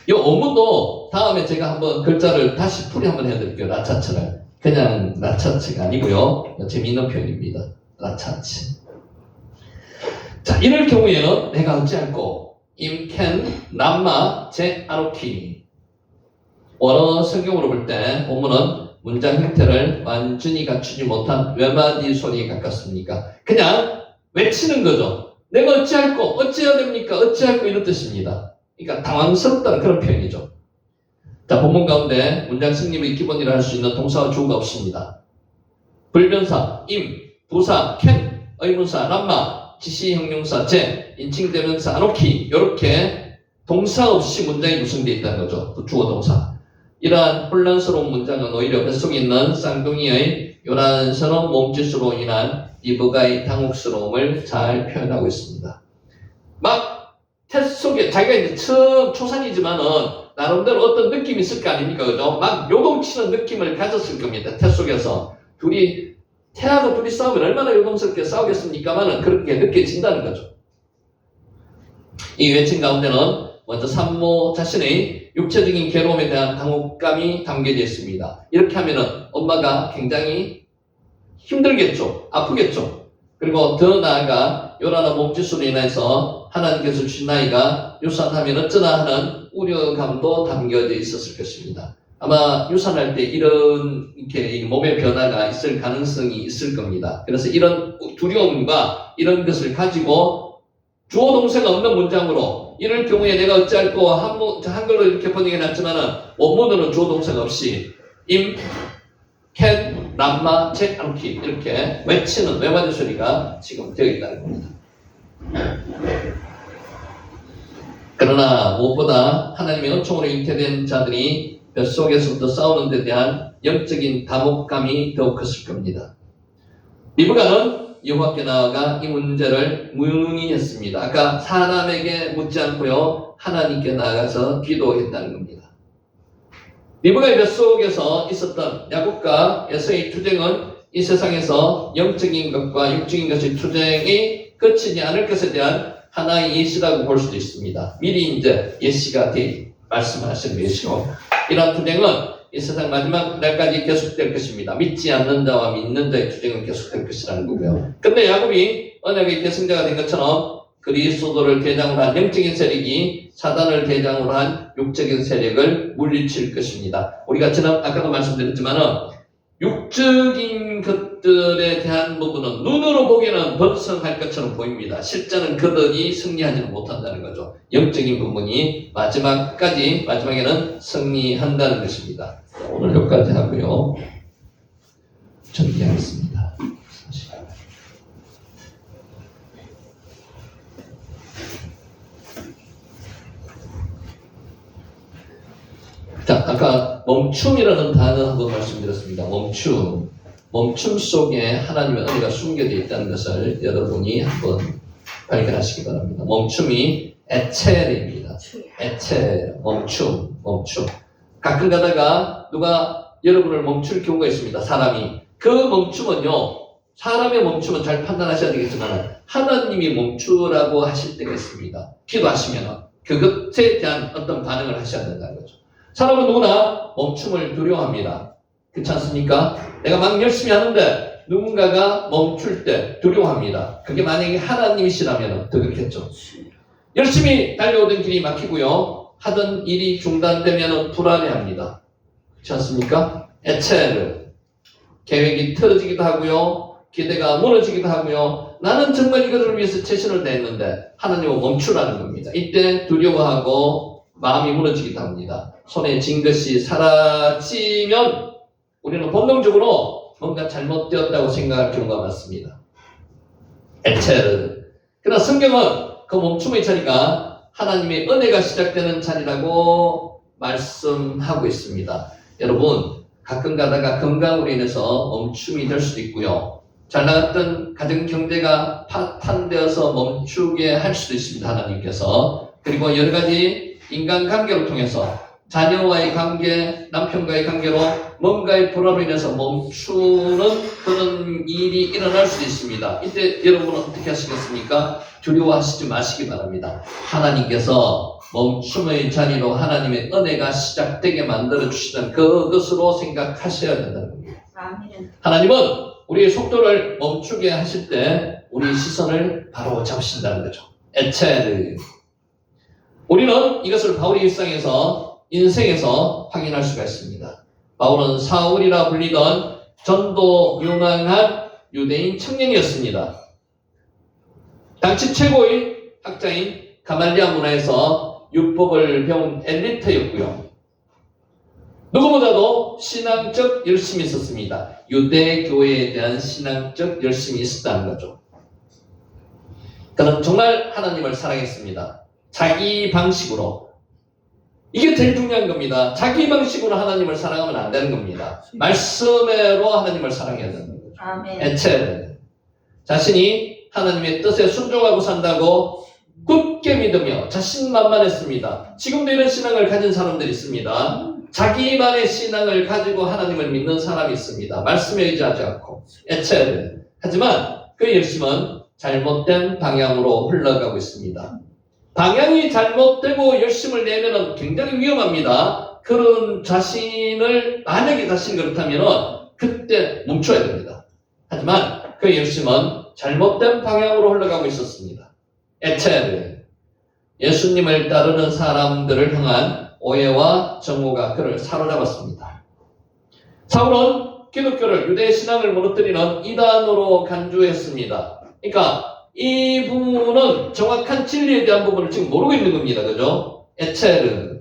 이 원문도 다음에 제가 한번 글자를 다시 풀이 한번 해드릴게요. 라차츠를. 그냥 라차츠가 아니고요. 재미있는 표현입니다. 라차츠. 자, 이럴 경우에는 내가 어찌할꼬 임켄 남마 제 아노키. 원어 성경으로 볼 때 본문은 문장 형태를 완전히 갖추지 못한 외마디 소리에 가깝습니까? 그냥 외치는 거죠. 내가 어찌할꼬 어찌해야 됩니까? 어찌할꼬 이런 뜻입니다. 그러니까 당황스럽다는 그런 표현이죠. 자, 본문 가운데 문장 승립의 기본이라 할 수 있는 동사와 주어가 없습니다. 불변사, 임, 부사, 캔, 의문사, 람마, 지시, 형용사, 제, 인칭대명사, 아노키 이렇게 동사 없이 문장이 구성되어 있다는 거죠. 그 주어 동사. 이러한 혼란스러운 문장은 오히려 뱃속에 있는 쌍둥이의 요란스러운 몸짓으로 인한 리브가의 당혹스러움을 잘 표현하고 있습니다. 막 테스트 속에 자기가 이제 처음 초산이지만은 나름대로 어떤 느낌이 있을 거 아닙니까? 그죠? 막 요동치는 느낌을 가졌을 겁니다. 테스트 속에서. 태아가 둘이 싸우면 얼마나 요동스럽게 싸우겠습니까만은 그렇게 느껴진다는 거죠. 이 외침 가운데는 먼저 산모 자신의 육체적인 괴로움에 대한 당혹감이 담겨져 있습니다. 이렇게 하면은 엄마가 굉장히 힘들겠죠. 아프겠죠. 그리고 더 나아가 요란한 몸짓으로 인해서 하나님께서 주신 아이가 유산하면 어쩌나 하는 우려감도 담겨져 있었을 것입니다. 아마 유산할 때 이렇게 몸의 변화가 있을 가능성이 있을 겁니다. 그래서 이런 두려움과 이런 것을 가지고 주어 동사가 없는 문장으로 이럴 경우에 내가 어찌할 거와 한글로 이렇게 번역해 놨지만은 원문으로는 주어 동사가 없이 can, 람마, check, 않기 이렇게 외치는 외맞은 소리가 지금 되어 있다는 겁니다. 그러나 무엇보다 하나님의 은총으로 잉태된 자들이 뱃속에서부터 싸우는 데 대한 영적인 당혹감이 더욱 컸을 겁니다. 리브가는 여호와께 나아가 이 문제를 문의했습니다. 아까 사람에게 묻지 않고요 하나님께 나아가서 기도했다는 겁니다. 리브가의 뱃속에서 있었던 야곱과 에서의 투쟁은 이 세상에서 영적인 것과 육적인 것의 투쟁이 끝이지 않을 것에 대한 하나의 예시라고 볼 수도 있습니다. 미리 이제 예시가 말씀하시는 예시로 이러한 투쟁은 이 세상 마지막 날까지 계속될 것입니다. 믿지 않는 자와 믿는 자의 투쟁은 계속될 것이라는 거고요. 근데 야곱이 언약의 계승자가 된 것처럼 그리스도를 대장으로 한 영적인 세력이 사단을 대장으로 한 육적인 세력을 물리칠 것입니다. 우리가 아까도 말씀드렸지만은 육적인 것들에 대한 부분은 눈으로 보기에는 번성할 것처럼 보입니다. 실제는 그들이 승리하지는 못한다는 거죠. 영적인 부분이 마지막에는 승리한다는 것입니다. 오늘 여기까지 하고요. 정리하겠습니다. 자, 아까 멈춤이라는 단어 한번 말씀드렸습니다. 멈춤 속에 하나님의 은혜가 숨겨져 있다는 것을 여러분이 한번 발견하시기 바랍니다. 멈춤이 에첼입니다. 멈춤. 가끔 가다가 누가 여러분을 멈출 경우가 있습니다. 사람이. 그 멈춤은요, 사람의 멈춤은 잘 판단하셔야 되겠지만 하나님이 멈추라고 하실 때가 있습니다. 기도하시면 그것에 대한 어떤 반응을 하셔야 된다는 거죠. 사람은 누구나 멈춤을 두려워합니다. 그렇지 않습니까? 내가 막 열심히 하는데 누군가가 멈출 때 두려워합니다. 그게 만약에 하나님이시라면 더 그렇겠죠. 열심히 달려오던 길이 막히고요. 하던 일이 중단되면 불안해합니다. 그렇지 않습니까? 에체르. 계획이 틀어지기도 하고요. 기대가 무너지기도 하고요. 나는 정말 이것을 위해서 최선을 다했는데 하나님은 멈추라는 겁니다. 이때 두려워하고 마음이 무너지기도 합니다. 손에 쥔 것이 사라지면 우리는 본능적으로 뭔가 잘못되었다고 생각할 경우가 많습니다. 에체르. 그러나 성경은 그 멈춤의 자리가 하나님의 은혜가 시작되는 자리라고 말씀하고 있습니다. 여러분, 가끔 가다가 건강으로 인해서 멈춤이 될 수도 있고요. 잘 나갔던 가정 경제가 파탄되어서 멈추게 할 수도 있습니다. 하나님께서. 그리고 여러 가지 인간관계를 통해서 자녀와의 관계, 남편과의 관계로 뭔가의 불화로 인해서 멈추는 그런 일이 일어날 수도 있습니다. 이때 여러분은 어떻게 하시겠습니까? 두려워하시지 마시기 바랍니다. 하나님께서 멈춤의 자리로 하나님의 은혜가 시작되게 만들어주시는 그것으로 생각하셔야 된다는 겁니다. 아멘. 하나님은 우리의 속도를 멈추게 하실 때 우리 시선을 바로 잡으신다는 거죠. 에체르. 우리는 이것을 바울의 인생에서 확인할 수가 있습니다. 바울은 사울이라 불리던 전도 유망한 유대인 청년이었습니다. 당시 최고의 학자인 가말리아 문화에서 율법을 배운 엘리트였고요. 누구보다도 신앙적 열심이 있었습니다. 유대 교회에 대한 신앙적 열심이 있었다는 거죠. 그는 정말 하나님을 사랑했습니다. 자기 방식으로. 이게 제일 중요한 겁니다. 자기 방식으로 하나님을 사랑하면 안 되는 겁니다. 말씀으로 하나님을 사랑해야 되는 거죠. 아멘. 자신이 하나님의 뜻에 순종하고 산다고 굿 굳게 믿으며 자신만만했습니다. 지금도 이런 신앙을 가진 사람들이 있습니다. 자기만의 신앙을 가지고 하나님을 믿는 사람이 있습니다. 말씀에 의지하지 않고 에체르. 하지만 그 열심은 잘못된 방향으로 흘러가고 있습니다. 방향이 잘못되고 열심을 내면은 굉장히 위험합니다. 그런 만약에 자신이 그렇다면은 그때 멈춰야 됩니다. 하지만 그 열심은 잘못된 방향으로 흘러가고 있었습니다. 에체르. 예수님을 따르는 사람들을 향한 오해와 정오가 그를 사로잡았습니다. 사울은 기독교를 유대 신앙을 무너뜨리는 이단으로 간주했습니다. 그러니까 이분은 정확한 진리에 대한 부분을 지금 모르고 있는 겁니다. 그죠? 에체르.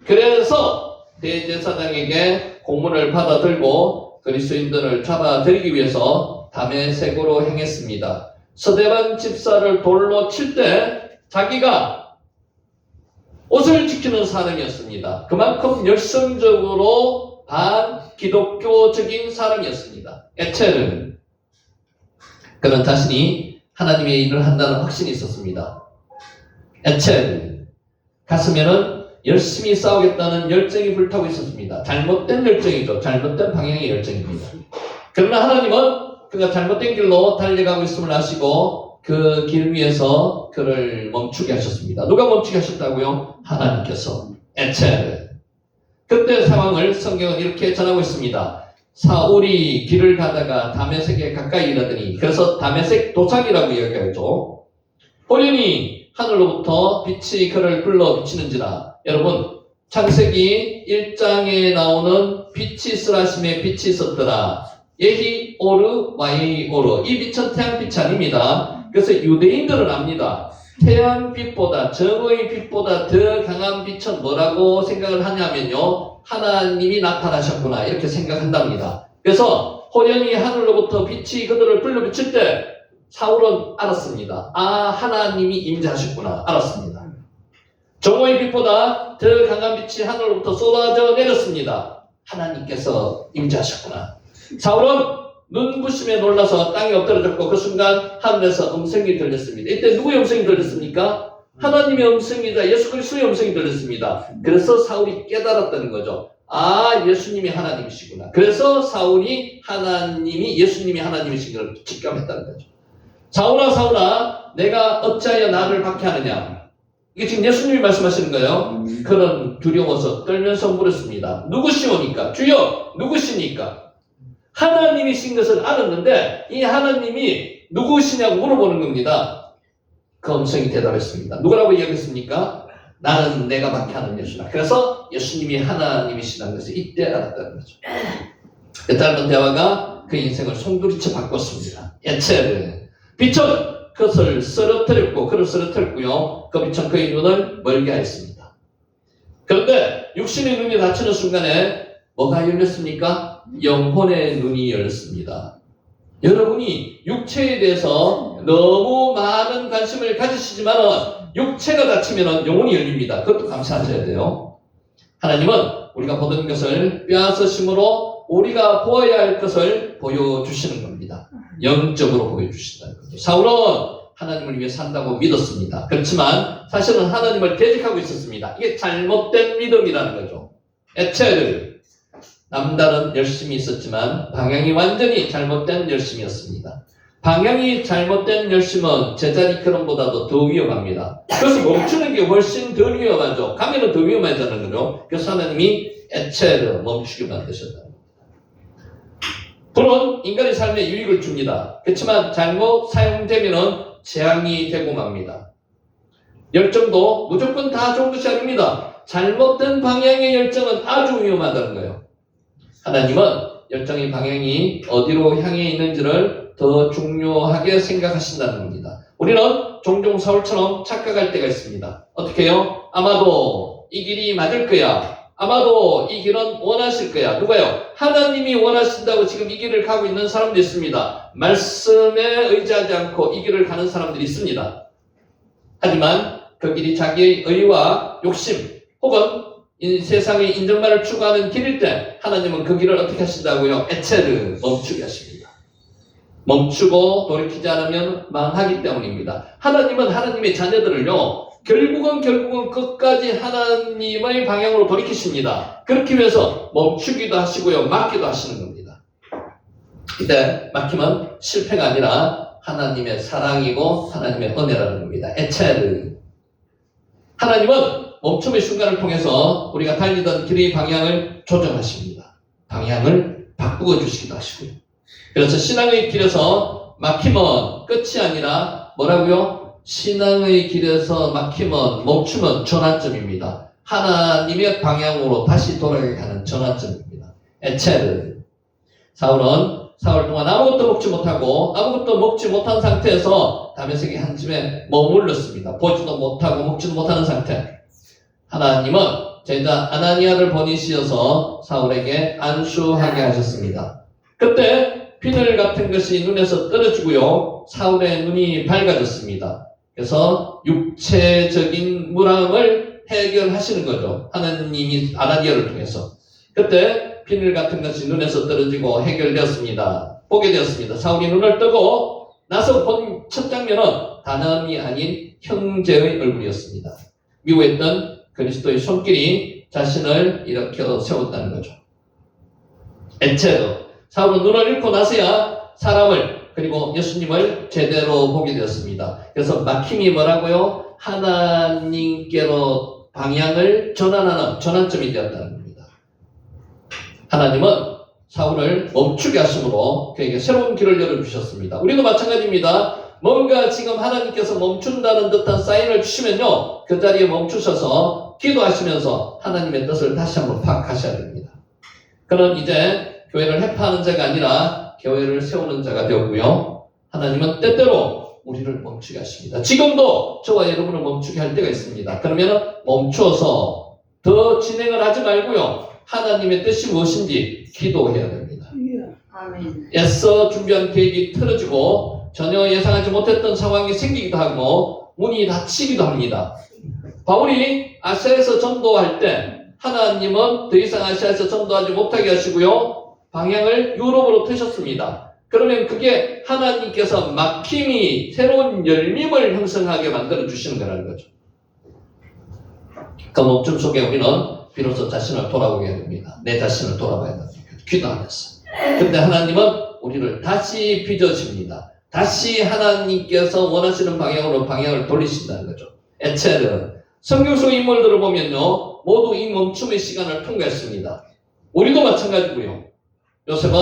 그래서 대제사장에게 공문을 받아들고 그리스도인들을 잡아들이기 위해서 다메섹으로 행했습니다. 스데반 집사를 돌로 칠 때 자기가 옷을 지키는 사람이었습니다. 그만큼 열성적으로 반기독교적인 사람이었습니다. 에체르. 그는 자신이 하나님의 일을 한다는 확신이 있었습니다. 에체르. 가슴에는 열심히 싸우겠다는 열정이 불타고 있었습니다. 잘못된 열정이죠. 잘못된 방향의 열정입니다. 그러나 하나님은 그가 잘못된 길로 달려가고 있음을 아시고 그 길 위에서 그를 멈추게 하셨습니다. 누가 멈추게 하셨다고요? 하나님께서. 에체르. 그때 상황을 성경은 이렇게 전하고 있습니다. 사울이 길을 가다가 다메섹에 가까이 이르더니, 그래서 다메섹 도착이라고 이야기하죠. 호련히 하늘로부터 빛이 그를 불러 비치는지라. 여러분, 창세기 1장에 나오는 빛이 있으라심에 빛이 있었더라. 예히 오르 와이 오르. 이 빛은 태양빛이 아닙니다. 그래서 유대인들은 압니다. 태양빛보다, 정오의 빛보다 더 강한 빛은 뭐라고 생각을 하냐면요, 하나님이 나타나셨구나, 이렇게 생각한답니다. 그래서 호련히 하늘로부터 빛이 그들을 불러 비칠 때 사울은 알았습니다. 아, 하나님이 임재하셨구나, 알았습니다. 정오의 빛보다 더 강한 빛이 하늘로부터 쏟아져 내렸습니다. 하나님께서 임재하셨구나. 사울은 눈부심에 놀라서 땅에 엎드러졌고, 그 순간 하늘에서 음성이 들렸습니다. 이때 누구의 음성이 들렸습니까? 하나님의 음성이자 예수 그리스도의 음성이 들렸습니다. 그래서 사울이 깨달았다는 거죠. 아, 예수님이 하나님이시구나. 그래서 사울이 예수님이 하나님이신 걸 직감했다는 거죠. 사울아, 내가 어찌하여 나를 박해하느냐. 이게 지금 예수님이 말씀하시는 거예요. 그는 두려워서 떨면서 물었습니다. 누구시오니까? 주여, 누구시니까? 하나님이신 것을 알았는데 이 하나님이 누구시냐고 물어보는 겁니다. 그 음성이 대답했습니다. 누구라고 이야기했습니까? 나는 내가 박해하는 예수다. 그래서 예수님이 하나님이시라는 것을 이때 알았다는 거죠. 그 짧은 대화가 그 인생을 송두리째 바꿨습니다. 에체르. 빛은 그것을 그를 쓰러뜨렸고요. 그 빛은 그의 눈을 멀게 하였습니다. 그런데 육신의 눈이 닫히는 순간에 뭐가 열렸습니까? 영혼의 눈이 열렸습니다. 여러분이 육체에 대해서 너무 많은 관심을 가지시지만 육체가 닫히면 영혼이 열립니다. 그것도 감사하셔야 돼요. 하나님은 우리가 보던 것을 빼앗으심으로 우리가 보아야 할 것을 보여주시는 겁니다. 영적으로 보여주신다는 거죠. 사울은 하나님을 위해 산다고 믿었습니다. 그렇지만 사실은 하나님을 대적하고 있었습니다. 이게 잘못된 믿음이라는 거죠. 에체르. 남다른 열심이 있었지만 방향이 완전히 잘못된 열심이었습니다. 방향이 잘못된 열심은 제자리 걸음보다도 더 위험합니다. 그래서 멈추는 게 훨씬 더 위험하죠. 가면은 더 위험하다는 거죠. 그래서 하나님이 에체르, 멈추게 만드셨다. 불은 인간의 삶에 유익을 줍니다. 그렇지만 잘못 사용되면 재앙이 되고 맙니다. 열정도 무조건 다 좋은 것이 아닙니다. 잘못된 방향의 열정은 아주 위험하다는 거예요. 하나님은 열정의 방향이 어디로 향해 있는지를 더 중요하게 생각하신다는 겁니다. 우리는 종종 사울처럼 착각할 때가 있습니다. 어떻게 해요? 아마도 이 길이 맞을 거야. 아마도 이 길은 원하실 거야. 누가요? 하나님이 원하신다고 지금 이 길을 가고 있는 사람도 있습니다. 말씀에 의지하지 않고 이 길을 가는 사람들이 있습니다. 하지만 그 길이 자기의 의와 욕심 혹은 이 세상의 인정만을 추구하는 길일 때 하나님은 그 길을 어떻게 하신다고요? 에체르, 멈추게 하십니다. 멈추고 돌이키지 않으면 망하기 때문입니다. 하나님은 하나님의 자녀들을요, 결국은 끝까지 하나님의 방향으로 돌이키십니다. 그렇게 위해서 멈추기도 하시고요, 막기도 하시는 겁니다. 이때 막히면 실패가 아니라 하나님의 사랑이고 하나님의 은혜라는 겁니다. 에체르. 하나님은 멈춤의 순간을 통해서 우리가 달리던 길의 방향을 조정하십니다. 방향을 바꾸어 주시기도 하시고요. 그래서 신앙의 길에서 막히면 끝이 아니라 뭐라고요? 신앙의 길에서 막히면 멈추면 전환점입니다. 하나님의 방향으로 다시 돌아가는 전환점입니다. 에체르. 사울은 사흘 동안 아무것도 먹지 못하고 아무것도 먹지 못한 상태에서 다메섹의 한 집에 머물렀습니다. 보지도 못하고 먹지도 못하는 상태. 하나님은 제자 아나니아를 보내시어서 사울에게 안수하게 하셨습니다. 그때 비늘 같은 것이 눈에서 떨어지고요, 사울의 눈이 밝아졌습니다. 그래서 육체적인 물함을 해결하시는 거죠. 하나님이 아나니아를 통해서. 그때 비늘 같은 것이 눈에서 떨어지고 해결되었습니다. 보게 되었습니다. 사울이 눈을 뜨고 나서 본 첫 장면은 단음이 아닌 형제의 얼굴이었습니다. 미워했던 그리스도의 손길이 자신을 일으켜 세웠다는 거죠. 에체르. 사울은 눈을 잃고 나서야 사람을 그리고 예수님을 제대로 보게 되었습니다. 그래서 막힘이 뭐라고요? 하나님께로 방향을 전환하는 전환점이 되었다는 겁니다. 하나님은 사울을 멈추게 하심으로 그에게 새로운 길을 열어주셨습니다. 우리도 마찬가지입니다. 뭔가 지금 하나님께서 멈춘다는 듯한 사인을 주시면요, 그 자리에 멈추셔서 기도하시면서 하나님의 뜻을 다시 한번 파악하셔야 됩니다. 그는 이제 교회를 해파하는 자가 아니라 교회를 세우는 자가 되었고요, 하나님은 때때로 우리를 멈추게 하십니다. 지금도 저와 여러분을 멈추게 할 때가 있습니다. 그러면 멈추어서 더 진행을 하지 말고요, 하나님의 뜻이 무엇인지 기도해야 됩니다. 아멘. 애써 준비한 계획이 틀어지고 전혀 예상하지 못했던 상황이 생기기도 하고 문이 닫히기도 합니다. 바울이 아시아에서 전도할 때 하나님은 더 이상 아시아에서 전도하지 못하게 하시고요, 방향을 유럽으로 트셨습니다. 그러면 그게 하나님께서 막힘이 새로운 열림을 형성하게 만들어 주시는 거라는 거죠. 그 멈춤 속에 우리는 비로소 자신을 돌아보게 됩니다. 내 자신을 돌아봐야 됩니다. 기도하면서. 근데 하나님은 우리를 다시 빚어줍니다. 다시 하나님께서 원하시는 방향으로 방향을 돌리신다는 거죠. 에체르. 성경 속 인물들을 보면요, 모두 이 멈춤의 시간을 통과했습니다. 우리도 마찬가지고요. 요셉은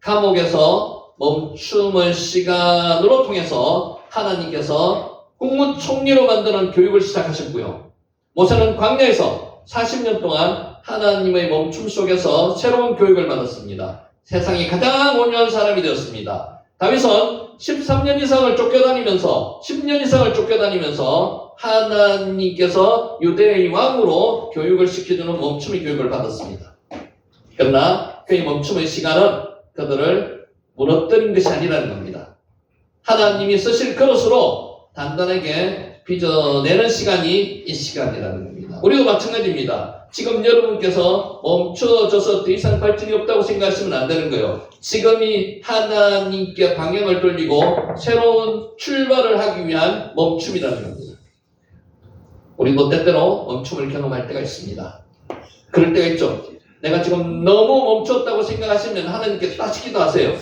감옥에서 멈춤의 시간으로 통해서 하나님께서 국무총리로 만드는 교육을 시작하셨고요. 모세는 광야에서 40년 동안 하나님의 멈춤 속에서 새로운 교육을 받았습니다. 세상에 가장 온유한 사람이 되었습니다. 다윗은 13년 이상을 쫓겨다니면서 10년 이상을 쫓겨다니면서 하나님께서 유대의 왕으로 교육을 시켜주는 멈춤의 교육을 받았습니다. 그러나 그의 멈춤의 시간은 그들을 무너뜨린 것이 아니라는 겁니다. 하나님이 쓰실 그릇으로 단단하게 빚어내는 시간이 이 시간이라는 겁니다. 우리도 마찬가지입니다. 지금 여러분께서 멈춰져서 더 이상 발전이 없다고 생각하시면 안 되는 거예요. 지금이 하나님께 방향을 돌리고 새로운 출발을 하기 위한 멈춤이라는 겁니다. 우리도 때때로 멈춤을 경험할 때가 있습니다. 그럴 때가 있죠. 내가 지금 너무 멈췄다고 생각하시면 하나님께 다시 기도하세요.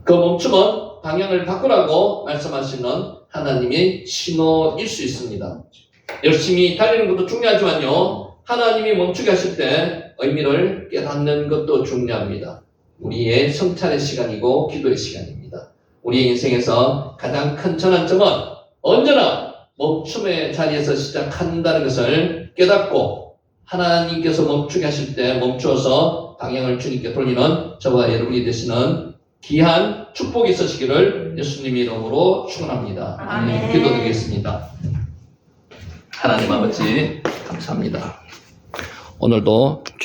그 멈춤은 방향을 바꾸라고 말씀하시는 하나님의 신호일 수 있습니다. 열심히 달리는 것도 중요하지만요, 하나님이 멈추게 하실 때 의미를 깨닫는 것도 중요합니다. 우리의 성찰의 시간이고 기도의 시간입니다. 우리의 인생에서 가장 큰 전환점은 언제나 멈춤의 자리에서 시작한다는 것을 깨닫고 하나님께서 멈추게 하실 때 멈추어서 방향을 주님께 돌리는 저와 여러분이 되시는 귀한 축복이 있으시기를 예수님의 이름으로 축원합니다. 아멘. 기도드리겠습니다. 하나님 아버지 감사합니다. 오늘도